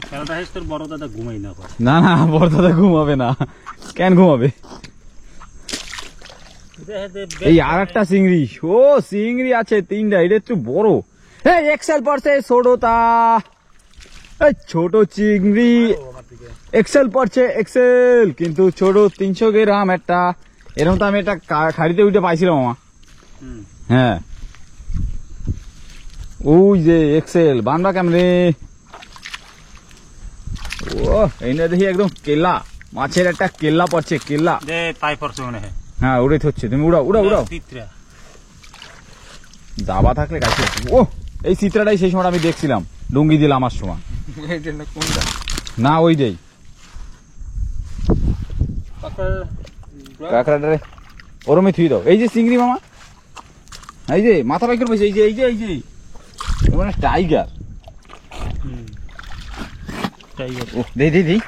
S4: খেলাটা শেষ তোর বড় দাদা ঘুমাই না।
S1: না না বড়দাদা ঘুমাবে না, কেন ঘুমাবে। এই আর একটা চিংড়ি, ও চিংড়ি আছে 3টা, এটা একটু বড়। এই এক্সেল পড়ছে ছোটটা, এই ছোট চিংড়ি এক্সেল পড়ছে, এক্সেল কিন্তু ছোট, 300 গ্রাম একটা। এরকম তো আমি একটা খাড়িতে উঠে পাইছিলাম মামা। হ্যাঁ ওই যে এক্সেল বানবা কেমনে। ও এই না দেখি একদম কেল্লা, মাছের একটা কেল্লা পড়ছে, কেল্লা।
S4: তাই পড়ছে মনে হয়।
S1: হ্যাঁ উড়ে হচ্ছে, তুমি উড়াও উড়াও উড়াও।
S4: চিত্রা
S1: দাবা থাকলে গাছে। ও এই চিত্রাটাই সেই সময় আমি দেখছিলাম, লুঙ্গি দিলাম আমার সময়। না ওই যাই কাঁকড়াটারে ওরমে থুই দাও। এই যে চিংড়ি মামা, এই যে মাথা বাইকের বসে, এই যে এই যে এই যে মানে টাইগার। ও দেই দেই দেই,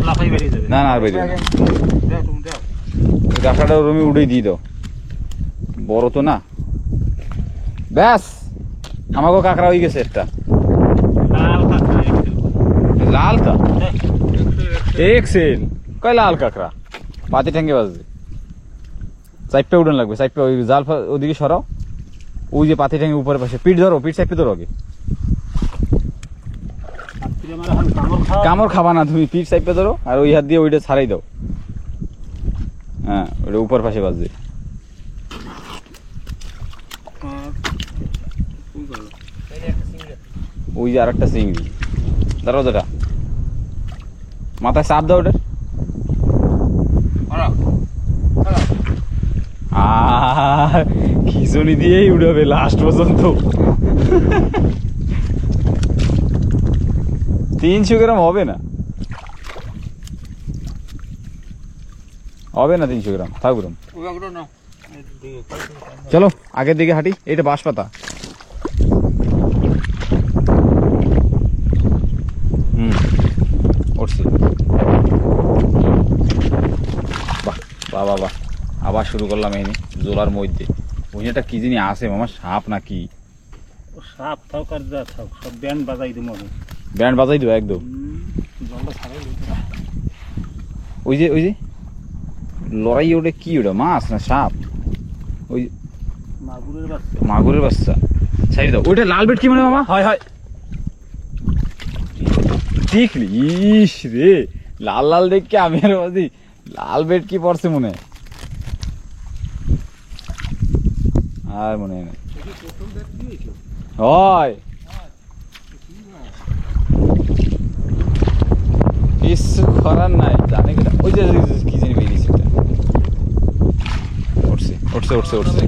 S4: লাফাই বেরিয়ে যাবে।
S1: না না আর বেরিয়ে কাঁকড়াটা ওরমে উড়েই দিয়ে দাও, বড় তো না। ব্যাস আমাকেও কাঁকড়া হয়ে গেছে একটা লালটা এক্সেল। কয় লাল কাঁকড়া পাতি ঠ্যাঙ্গে বাজবে, চাইপে উড়ান লাগবে, চাইপে ওই জাল ওদিকে সরাও, ওই যে পাতি ঠ্যাঙ্গে উপরের পাশে। পিঠ ধরো, পিঠ চাইপে ধরো আগে।
S4: রাত্রে আমার এখন কামড় খাওয়া
S1: কামড় খাবা না, তুমি পিঠ সাইপে ধরো আর ওই হাত দিয়ে ওইটা ছাড়াই দাও। হ্যাঁ, ওটা উপর পাশে বাজবে। ওই যে আরেকটা চিংড়ি, দাঁড়াও দাঁড়া, মাথায় চাপ দাও ওটা। আর খিচুনি দিয়েই উড়াবে লাস্ট পর্যন্ত। 300 গ্রাম হবে না, হবে না 300 গ্রাম, থাক গ্রাম। চলো আগের দিকে হাঁটি। এটা বাঁশ পাতা। উঠছি। বাহ বাহ বাহ বাহ, আবার শুরু করলাম এই জোলার মধ্যে। ওইটা কি জিনিস আছে মামা, সাপ নাকি?
S4: সাপ থাক আর যা থাক, সব ব্যান্ড বাজাই দেবো আমি।
S1: ব্যান্ড বাজাই দেবো একদম।
S4: জলটা ছাড়াই
S1: ওই যে ওই যে লড়াই, ওটা কি, ওটা মাছ না সাপ? ওই
S4: মাগুরের বাচ্চা।
S1: মাগুরের বাচ্চা। সাইড দাও। ওইটা লাল বেট কি মানে মামা? হয় হয়, দেখলি? ইস রে, লাল লাল দেখে আমি আর বলছি লাল বেট কি পড়ছে মনে, আর মনে হয় না। হয় কিছু করার নাই, জানে কিনা। ওই যে কি জানি বেরিয়েছে, উঠছে উঠছে উঠছে উঠছে।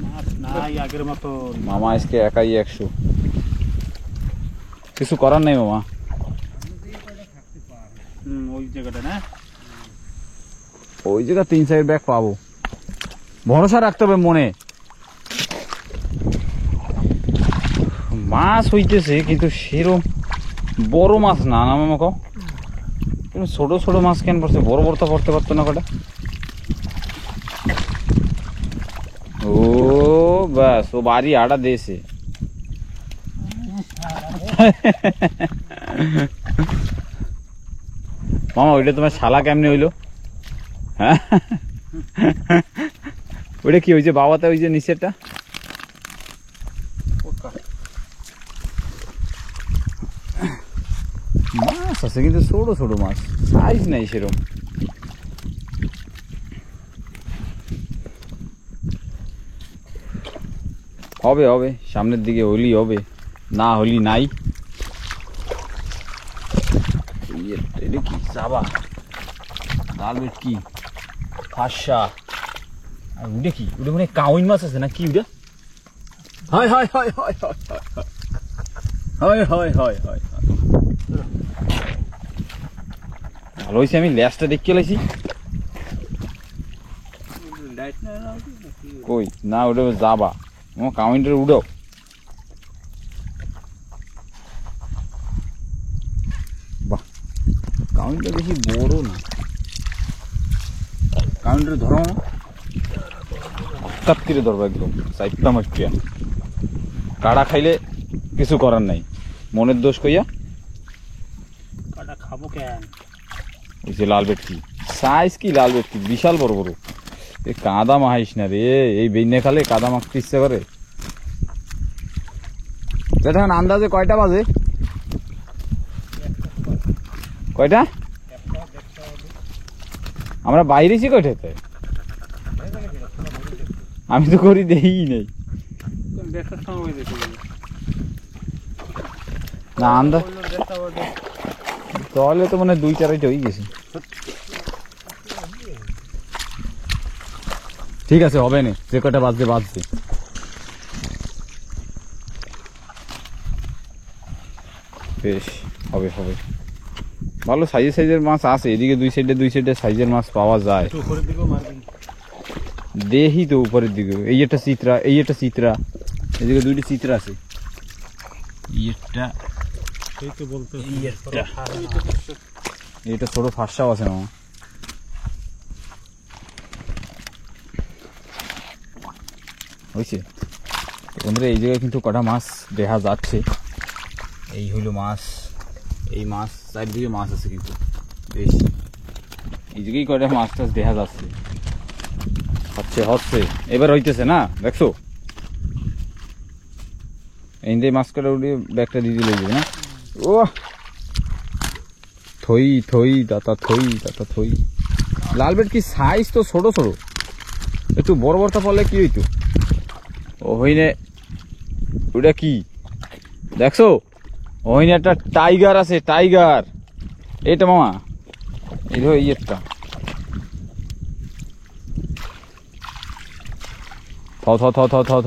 S4: মাছ নাই আগের মতো।
S1: মামা আজকে একাই 100, কিছু করার নেই মামা।
S4: ওই জায়গাটা না,
S1: ওই জায়গা 3-4 ব্যাগ পাবো, ভরসা রাখতে হবে মনে। মাছ হইতেছে কিন্তু সেরকম বড় মাছ না, না মামা কও? কিন্তু ছোট ছোট মাছ কেন পড়ছে, বড় বড় তো পড়তে পারতো না কটা। ও ব্যাস, ও বাড়ি আড়া দিয়েছে। মামা ওইটা তোমার শালা কেমনে হইলো? হ্যাঁ, ওইটা কি হয়েছে বাবাতে? ওই যে নিচেরটা মাছ আছে কিন্তু ছোট ছোট মাছ, সাইজ নাই সেরকম। হবে হবে, সামনের দিকে হলি হবে, না হলি নাই। এটা কি চাবা? লাল বেট কি, ফাঁসা। আর ওটা কি? ওটা মানে কাউইন মাছ আছে না কি ওটা? হয় হয় হয় হয় হয় হয় হয় হয়। ভালো হয়েছে আমি ল্যাসটা দেখতে লাইছি। কই না, ওটা যাবা আমার কাউন্টার উড়াও। বাহ, কাউন্টার বেশি বড় না। কাউন্টার ধরো হঠাৎ করে ধরবো একদম চাইপটা মাটিয়া। কাড়া খাইলে কিছু করার নাই, মনের দোষ কইয়া।
S4: কাটা খাবো কেন?
S1: ওই যে লাল বেটকি সাইজ, কি লাল বেটকি বিশাল বড় বড়। এই কাদা মাহাইস না রে, এই বেইনে খালে কাদা মাখতে ইচ্ছে করে। দেখেন আন্দাজে কয়টা বাজে? কয়টা? আমরা বাইরেছি কয়টাতে? আমি তো করি দেই নেই না আন্দাজ, তাহলে তো মানে 2-4টা হয়ে গেছে। ঠিক আছে, হবে না, যে কটা বাজছে বাজছে। বেশ, হবে হবে। ভালো সাইজের মাছ আছে এদিকে, দুই সাইডে সাইজের মাছ পাওয়া যায়। দেখি তো উপরের দিকে, এই একটা চিত্রা, এই একটা চিত্রা, এদিকে 2টি চিত্রা আছে। এটা ছোট ফাঁসাও আছে না। হয়েছে বন্ধুরা, এই জায়গায় কিন্তু কটা মাছ দেখা যাচ্ছে। এই হইলো মাছ, এই মাছ চারিদিকে মাছ আছে কিন্তু বেশ। এই জায়গায় কটা মাছ টাছ দেখা যাচ্ছে। হচ্ছে হচ্ছে এবার হইতেছে না, দেখছো? এই মাছ কাটা উঠে ব্যাগটা দিয়ে দিলে না। ও থই থই দাতা থই। লাল বেট কি সাইজ তো ছোট ছোট, একটু বড় বড়টা পড়লে কি হইতো। ও হইনে ওটা কি দেখছো, ওইনে একটা টাইগার আছে, টাইগার। এটা মামা এই ধর ইয়েরটা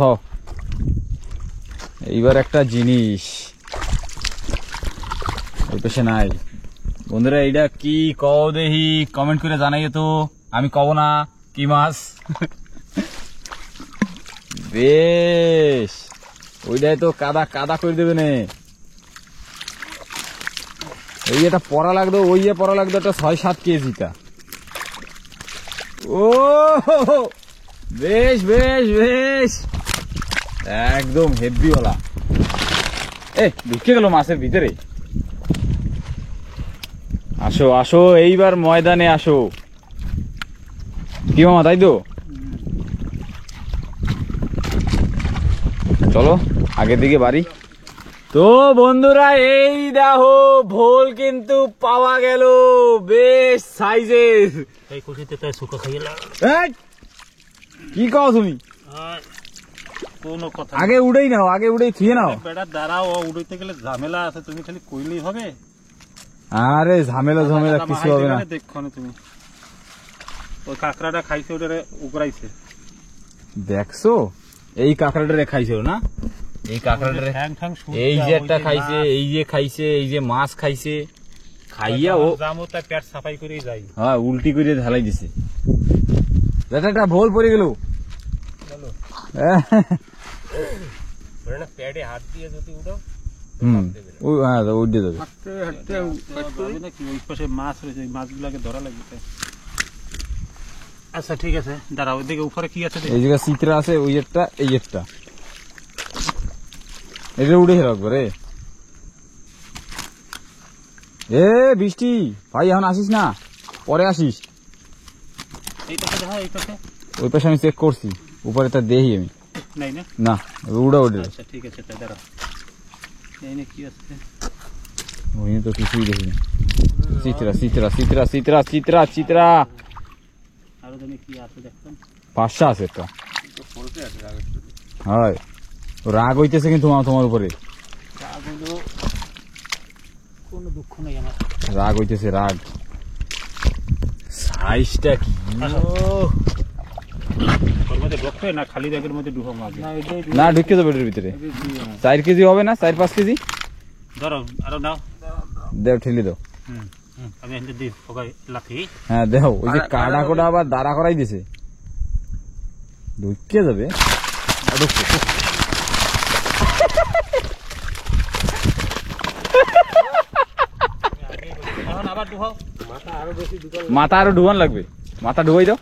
S1: থ এইবার একটা জিনিস ওই পেশে নাই। বন্ধুরা এইটা কি কও দেখি, কমেন্ট করে জানাইয়ে তো, আমি কব না কি মাছ। বেশ ওইটাই তো কাদা কাদা করে দেবে নে। এই এটা পড়া লাগতো, ওই পড়া লাগতো একটা 6-7 কেজিটা। ও বেশ বেশ বেশ একদম হেভিওয়ালা। ঢুকে গেল মাছের ভিতরে। আসো আসো এইবার ময়দানে আসো, কি মামা তাই তো? চলো আগের দিকে বাড়ি। তো বন্ধুরা এই দেখো ভোল কিন্তু পাওয়া গেল, বেশ সাইজের।
S4: এই খুশিতে তাই শুকো খাইলা
S1: কি কও তুমি?
S4: কোনো কথা
S1: আগে উড়েই নাও, আগে উড়েই থুয়ে নাও।
S4: বেটা দাঁড়াও, ও উড়াইতে গেলে ঝামেলা আছে, তুমি খালি কইলেই হবে।
S1: আরে ঝামেলা ঝামেলা কিছু হবে না।
S4: দেখো না তুমি, ওই কাঁকড়াটা খাইছে, ওটা উগরাইছে।
S1: দেখছো এই কাঁকড়াটা খাইছিল না, এই কাঁকড়াটা এই যে একটা খাইছে, এই যে খাইছে, এই যে মাছ খাইছে, খাইয়া ও
S4: জামু তার পেট সাফাই করেই যাই।
S1: হ্যাঁ উল্টি করে ঢালাই দিছে। একটা ভোল পড়ে গেল।
S3: পেটে হাত দিয়ে যদি উঠো
S1: উঠে যাবে।
S4: ওই পাশে মাছ রয়েছে, ওই মাছগুলাকে ধরা লাগবে। আচ্ছা ঠিক আছে দাঁড়াও, ওইদিকে উপরে কি আছে?
S1: এই জায়গায় চিত্রা আছে, ওই একটা এই একটা, এটা উঠে রাখবো রে। এ বৃষ্টি ভাই এখন আসিস না, পরে আসিস।
S4: এই পাশে দেখা, এই পাশে
S1: ওই পাশে আমি চেক করছি, উপরে তা দেখি আমি
S4: নাই না।
S1: না উড়া উঠে।
S4: আচ্ছা ঠিক আছে তাই দাঁড়াও, এই নে কি আছে?
S1: ওই তো কিছুই দেখিনি। চিত্রা চিত্রা চিত্রা চিত্রা চিত্রা চিত্রা
S4: আরো জানি কি আছে দেখতাম।
S1: 5টা আছে একটা। হয় রাগ হইতেছে কিন্তু তোমার উপরে,
S4: কোনো দুঃখ নেই আমার,
S1: রাগ হইতেছে রাগ। সাইজটা কি
S4: ওর মধ্যে ঢুকবে না, খালি ব্যাগের মধ্যে ঢুকো মাছ
S1: না, ঢুকে যাবে এটার ভিতরে। 4 কেজি হবে না, 4-5 কেজি
S4: ধরো, আরো নাও,
S1: দেও ঠেলে দাও।
S4: আমি এখানে দিই ওকে লাথি।
S1: হ্যাঁ দেখো ওই যে কাটা কোটা আবার দাঁড়া করাই দিছে, ঢুকে যাবে।
S4: আবার ঢুকাও,
S1: মাথা আরো ডুবান লাগবে, মাথা ডুবাই দাও।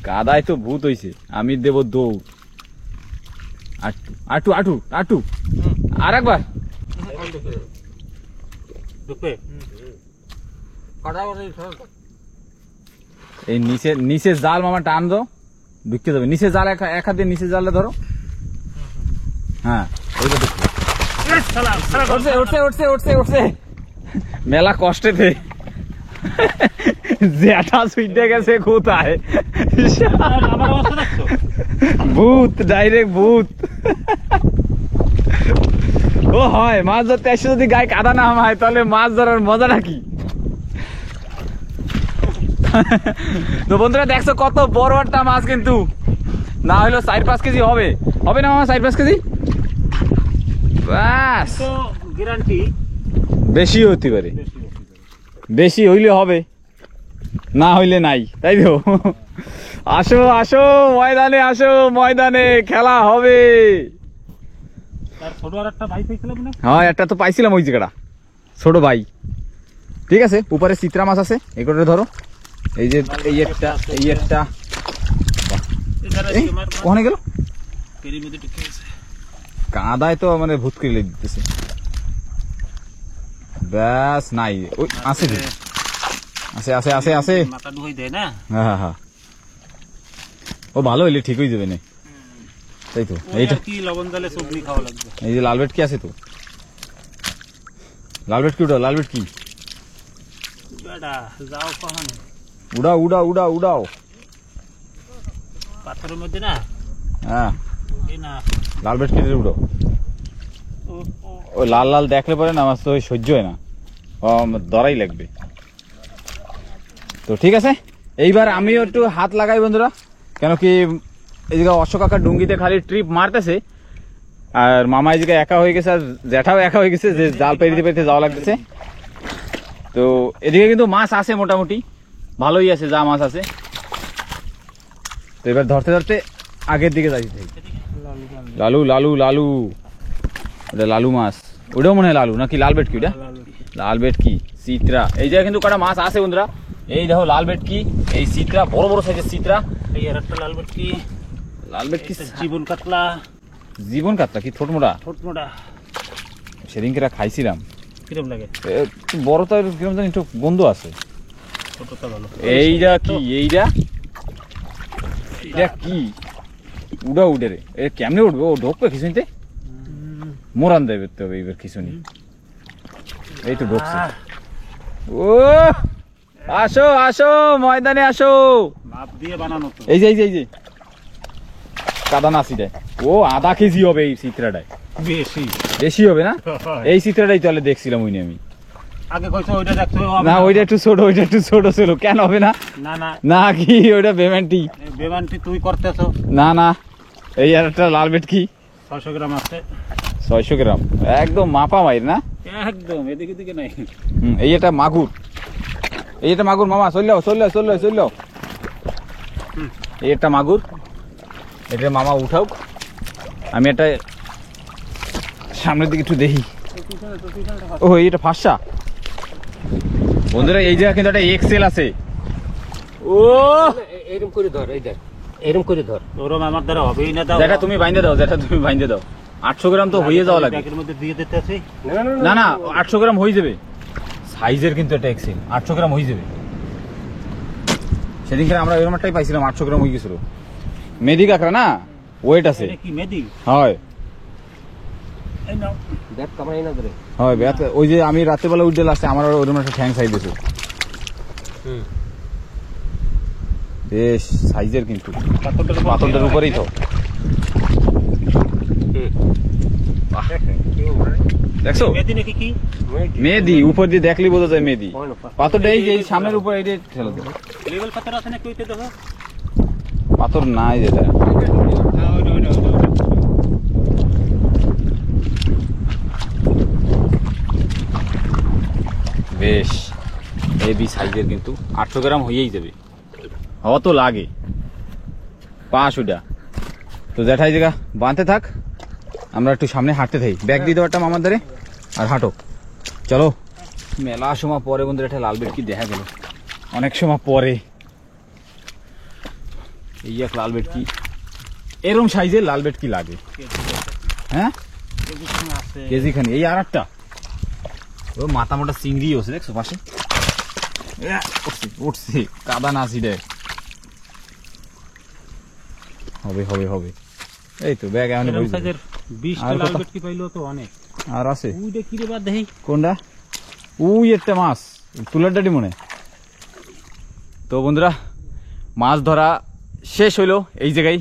S1: কাদায় তো ভূত হইছে, আমি দেব দৌড়। আটু আটু আটু আটু আর একবার
S4: ঢুকবে।
S1: এই নিচে নিচে জাল মামা টান দাও, ঢুকতে যাবে। নিচে জাল এক হাত দিয়ে নিচে জালে ধরো। হ্যাঁ ওইটা ঢুকবে। উঠছে উঠছে উঠছে উঠছে উঠছে মেলা কষ্টেতে। জ্যাঠা সুইটে গেছে কোথায়,
S4: আমার অবস্থা দেখছো?
S1: ভূত, ডাইরেক্ট ভূত। ও হয় মাছ ধরতে এসে যদি গায়ে কাদা না হয় তাহলে মাছ ধরার মজাটা কি? তো বন্ধুরা দেখছো কত বড় একটা মাছ, কিন্তু না হইলো 4-5 কেজি হবে, হবে না মামা 4-5 কেজি? ব্যাস
S4: তো গ্যারান্টি
S1: বেশি হতে পারে, বেশি হইলে হবে, না হইলে নাই, তাই তো? আসো আসো ময়দানে, আসো ময়দানে, খেলা হবে।
S4: তার ছোট আর একটা ভাই পেয়েছিলাম না?
S1: হ্যাঁ একটা তো পাইছিলাম ওই জায়গাটা, ছোট ভাই। ঠিক আছে উপরে চিত্রা মাছ আছে, এগুলো ধরো। এই যে এই একটা এই একটা ওখানে গেল,
S4: পেরির মধ্যে ঢুকে গেছে।
S1: কাদায় তো মানে ভূত করে দিতেছে। ব্যাস নাই, ওই আছে আছে আছে আছে আছে।
S4: মাথা ঢুকাই দেয় না?
S1: হ্যাঁ হ্যাঁ হ্যাঁ, ও ভালো হইলে ঠিক হয়ে যাবে না। তাই তো
S4: এইটা
S1: এইটা
S4: কি লবণ জলে সবজি খাওয়া লাগবে।
S1: এই যে লাল ভেটকি আছে তো, লাল ভেটকি উঠাও, লাল ভেটকি
S4: বেটা যাও কহানে
S1: উড়াও উড়াও উড়াও উড়াও।
S4: পাথরের মধ্যে না
S1: হ্যাঁ
S4: এই না
S1: লাল ভেটকি উড়াও।
S4: ও ও
S1: ওই লাল লাল দেখলে পরে না আমার তো ওই সহ্য হয় না, আমার দরাই লাগবে। তো ঠিক আছে, এইবার আমিও একটু হাত লাগাই বন্ধুরা, কেন কি এই জায়গায় অশোক কাকা ডুঙ্গিতে খালি ট্রিপ মারতেছে, আর মামা এই জায়গায় একা হয়ে গেছে, আর জ্যাঠাও একা হয়ে গেছে, যে জাল পেরিতে পেরিতে যাওয়া লাগতেছে। তো এদিকে কিন্তু মাছ আছে মোটামুটি, ভালোই আছে যা মাছ আছে। তো এবার ধরতে ধরতে আগের দিকে যাইতে থাকি। লালু লালু লালু, ওটা লালু মাছ, ওটাও মনে হয় লালু নাকি লাল ভেটকি? ওটা লাল ভেটকি, চিত্রা। এই জায়গায় কিন্তু কটা মাছ আছে বন্ধুরা, এই দেখো লাল ভেটকি, এই চিত্রা, বড় বড় সাইজের চিত্রা।
S4: এই আর একটা লাল ভেটকি,
S1: লাল ভেটকি
S4: জীবন কাতলা,
S1: জীবন কাতলা কি ছোট মোটা?
S4: ছোট মোটা।
S1: সেদিনকে খাইছিলাম,
S4: কিরম লাগে?
S1: একটু বড় তো কিরম জানি একটু বন্ধু আছে।
S4: ছোটটা ভালো।
S1: এইটা কি? এইটা এটা কি? উড়া উঠে রে, এ কেমনে উঠবে? ও ঢোকবে খিচুনিতে, মোরান দেবে তো এইবার খিচুনি। এই তো ঢোকছে। ও আসো আসো, ময়দানে আসো।
S4: মাপ দিয়ে বানানো তো।
S1: এই যে এই যে এই যে কাদা নাসি দেয়, ও আধা কেজি হবে এই চিত্রাটায়,
S4: বেশি
S1: বেশি হবে না? এই চিত্রাটাই তাহলে দেখছিলাম ওই আমি।
S4: আগে কইছো ওইটা দেখছো?
S1: না ওইটা একটু ছোট, ওইটা একটু ছোট ছিল, কেন হবে না?
S4: না না
S1: না কি ওইটা বেমেন্টি?
S4: বেমানটি তুই করতেছো।
S1: না না, এই আর একটা লাল ভেটকি
S4: 600 গ্রাম আছে।
S1: 600 গ্রাম, একদম মাপা মাইর না?
S4: একদম এদিকে দিকে নাই।
S1: এই এটা মাগুর, এই এটা মাগুর মামা, চললেও চললেও চললেও চললেও। এই একটা মাগুর, এটা মামা উঠাও, আমি একটা সামনের দিকে একটু দেখি। ও এইটা ফাঁসা বন্ধুরা, এই জায়গা কিন্তু একটা এক্সেল আছে। ও
S3: এরকম করে ধর, এই দেখ এরকম করে ধর।
S4: ওরম আমার দ্বারা হবেই না। দাও
S1: যেটা তুমি বাইন্দে দাও, যেটা তুমি বাইন্দে দাও। 800 গ্রাম তো হয়ে যাওয়া লাগে।
S4: ব্যাগের মধ্যে দিয়ে দিতেছি।
S1: না না 800 গ্রাম হয়ে যাবে, সাইজের কিন্তু এটা এক্সেল, 800 গ্রাম হয়ে যাবে। সেদিনকে আমরা এরকম একটাই পাইছিলাম, 800 গ্রাম হয়ে গেছিল। মেদি কাঁকড়া না, ওয়েট আছে।
S4: এটা কি মেদি?
S1: হয়
S4: এই নাও।
S3: দেখ কামড়াই না ধরে।
S1: হয় বেয়াত, ওই যে আমি রাত্রেবেলা উঠে আসছে, আমার ওরকম একটা ঠ্যাং সাইজ দিয়েছে, বেশ সাইজের কিন্তু, পাথরটার উপরেই তো। দেখছো
S4: মেদি নাকি কি?
S1: মেদি, উপর দিয়ে দেখলি বোঝা যায় মেদি। পাথরটা এই যে এই সামনের উপর, এইটা ঠেলে দেবো।
S4: লেভেল পাথর আছে না কইতে দেখো।
S1: পাথর নাই যেটা, বেশ হেভি সাইজের কিন্তু, 800 গ্রাম হয়েই যাবে, হওয়া তো লাগে। পাঁচ ওটা তো জ্যাঠাই জায়গা বাঁধতে থাক, আমরা একটু সামনে হাঁটতে থাকি। ব্যাগ দিয়ে দেওয়াটা মামার ধারে, আর হাঁটো চলো। মেলা সময় পরে বন্ধুরা একটা লাল ভেটকি দেখা গেল, অনেক সময় পরে। এই এক লাল ভেটকি, এরম সাইজের লাল ভেটকি লাগে, হ্যাঁ
S4: আছে
S1: কেজি খানি। এই আর একটা ও মাথা মোটা চিংড়ি আছে, দেখছো পাশে উঠছে উঠছে, কাদা নাচি দেয়। হবে হবে হবে, এই তো ব্যাগ এমন
S4: এরকম সাইজের 20 টা
S1: আর
S4: লাল
S1: কত?
S4: ভেটকি পাইলো তো অনেক।
S1: আর আছে
S4: ওইটা কি রে বাদ দেই?
S1: কোনটা? উই একটা মাছ, তুলার ডাটি মনে। তো বন্ধুরা মাছ ধরা শেষ হইলো এই জায়গায়।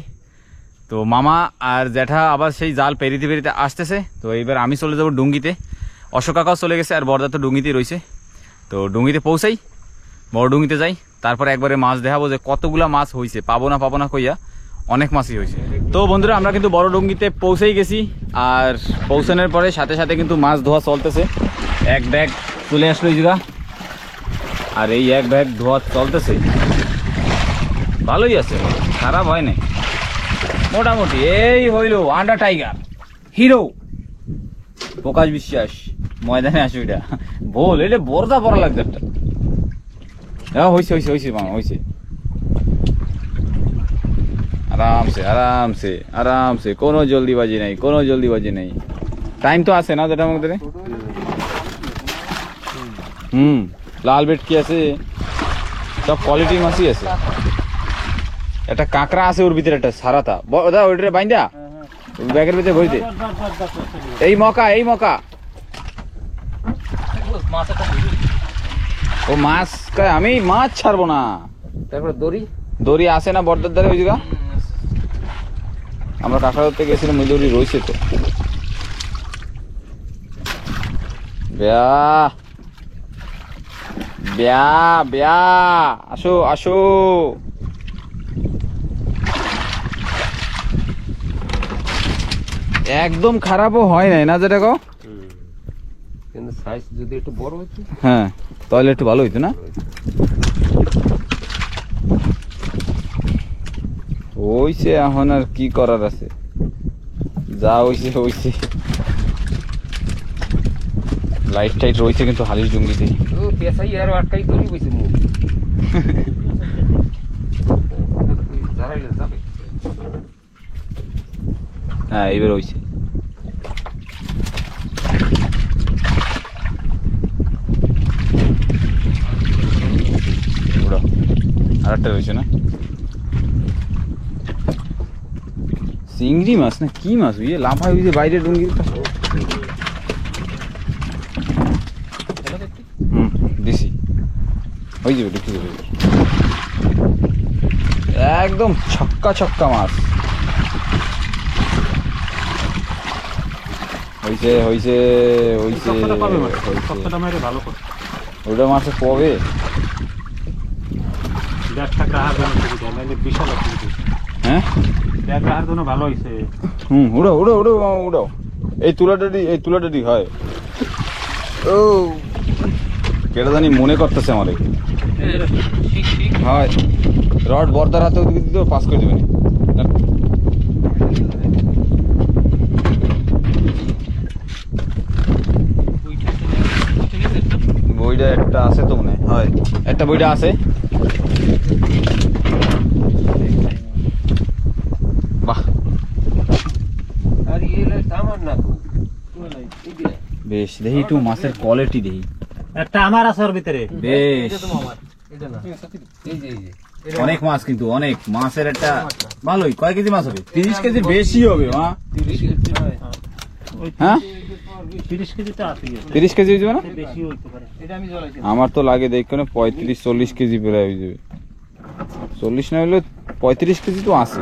S1: তো মামা আর জ্যাঠা আবার সেই জাল পেরিতে পেরিতে আসতেছে। তো এইবার আমি চলে যাবো ডুঙ্গিতে, অশোক কাকাও চলে গেছে, আর বড়দা তো ডুঙ্গিতেই রয়েছে। তো ডুঙ্গিতে পৌঁছাই, বড় ডুঙ্গিতে যাই, তারপরে একবারে মাছ দেখাবো যে কতগুলা মাছ হয়েছে, পাবো না কইয়া, অনেক মাছই হয়েছে। তো বন্ধুরা আমরা কিন্তু বড় ডুঙ্গিতে পৌঁছেই গেছি, আর পৌঁছানোর পরে সাথে সাথে কিন্তু মাছ ধোয়া চলতেছে। এক ব্যাগ চলে আসলো এই জায়গা, আর এই এক ব্যাগ ধোয়া চলতেছে। ভালোই আছে, খারাপ হয় নাই মোটামুটি। এই হইলো আন্ডার টাইগার হিরো প্রকাশ বিশ্বাস, ময়দানে আসো। এটা বল, এটা বড়দা পড়া লাগছে একটা। হয়েছে হয়েছে হয়েছে মামা, হয়েছে। আরামসে আরামসে আরামসে, কোনো জলদিবাজি নেই, কোনো জলদিবাজি নেই। টাইম তো আছে না যেটার মধ্যে। লাল ভেটকি আছে, সব কোয়ালিটি মাছই আছে। একটা কাঁকড়া আছে ওর ভিতরে, একটা সারাতা ওইটা বাইন্দা ব্যাগের ভিতরে ভরি দে। এই মকা ও মাছ কয় আমি মাছ ছাড়বো না।
S3: তারপর দড়ি
S1: দড়ি আসে না বর্দার ধারে ওই জায়গা? আমরা কাঁকড়া ধরতে গেছিলাম, ওই দড়ি রয়েছে তো। ব্যায়া ব্যায়া ব্যায়া আসো আসো। একদম খারাপও হয় নাই না যেটা গো?
S3: কিন্তু সাইজ যদি একটু বড় হতো।
S1: হ্যাঁ তাহলে একটু ভালো হইতো না? হইছে, এখন আর কি করার আছে, যা হইছে হইছে। লাইট টাইট রয়েছে কিন্তু হালিশ ডুঙ্গিতে।
S3: ও পেশাই আর আটকাই দড়ি বইছে মুখ। যাবে
S1: হ্যাঁ এবার হইছে। আরেকটা রয়েছে না? চিংড়ি মাছ না কি মাছ? ইয়ে লাফাই হইছে বাইরে ডুঙ্গির কাছে। দিছি হয়ে যাবে, ঢুকে যাবে একদম ছক্কা ছক্কা মাছ। হইছে হইছে হইছে ওইটা মাছে কবে হ্যাঁ
S4: ভালো হয়েছে।
S1: উড়ো উড়ো উড়ো উড়ো। এই তুলাটাটি হয়। ও কেটা জানি মনে করতেছে আমার হয় রড বর্দার হাতে দিতে পাস করে দেবেন। বইটা একটা আছে তো মনে হয়, একটা বইটা আছে। বাহ
S3: আর এলে আমার না তো
S1: বেশ, দেখি একটু মাছের কোয়ালিটি দেখি।
S4: একটা আমার আছে ওর ভিতরে
S1: বেশ
S3: এটা না এই যে
S1: অনেক মাছ, কিন্তু অনেক মাছের একটা ভালোই। কয় কেজি মাছ হবে? 30 কেজির বেশি হবে মা। হ্যাঁ
S4: 30 কেজি তো আছে,
S1: 30 কেজি হয়ে যাবে না?
S4: বেশি হইতে পারে।
S3: এটা আমি জ্বলাইছি।
S1: আমার তো লাগে দেখো না 35-40 কেজি প্রায় হয়ে যাবে। 40 না হলে 35 কেজি তো আছে।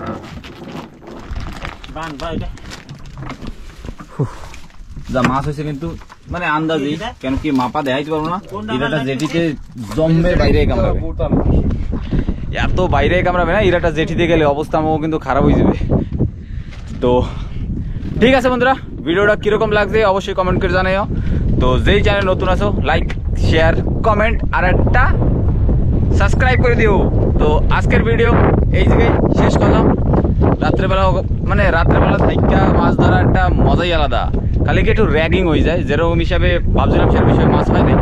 S4: বান ভাই এটা
S1: যা মাছ হয়েছে কিন্তু মানে আন্দাজি, কেন কি মাপা দেখাইতে পারবো না। ইরাটা জেটিতে জম্বে বাইরে কামড়াবে, এত বাইরে কামড়াবে না। ইরাটা জেটিতে গেলে অবস্থা আমার কিন্তু খারাপ হয়ে যাবে। তো ঠিক আছে বন্ধুরা, ভিডিওটা কিরকম লাগছে অবশ্যই কমেন্ট করে জানাইও। তো যেই চ্যানেল নতুন আছো লাইক শেয়ার কমেন্ট আর একটা সাবস্ক্রাইব করে দিও। তো আজকের ভিডিও এই জায়গায় শেষ করলাম। রাত্রেবেলা থাইকা মাছ ধরা একটা মজাই আলাদা, খালি কি একটু র্যাগিং হয়ে যায়। যেরকম হিসাবে ভাবছিলাম সেরকম হিসাবে মাছ হয় না।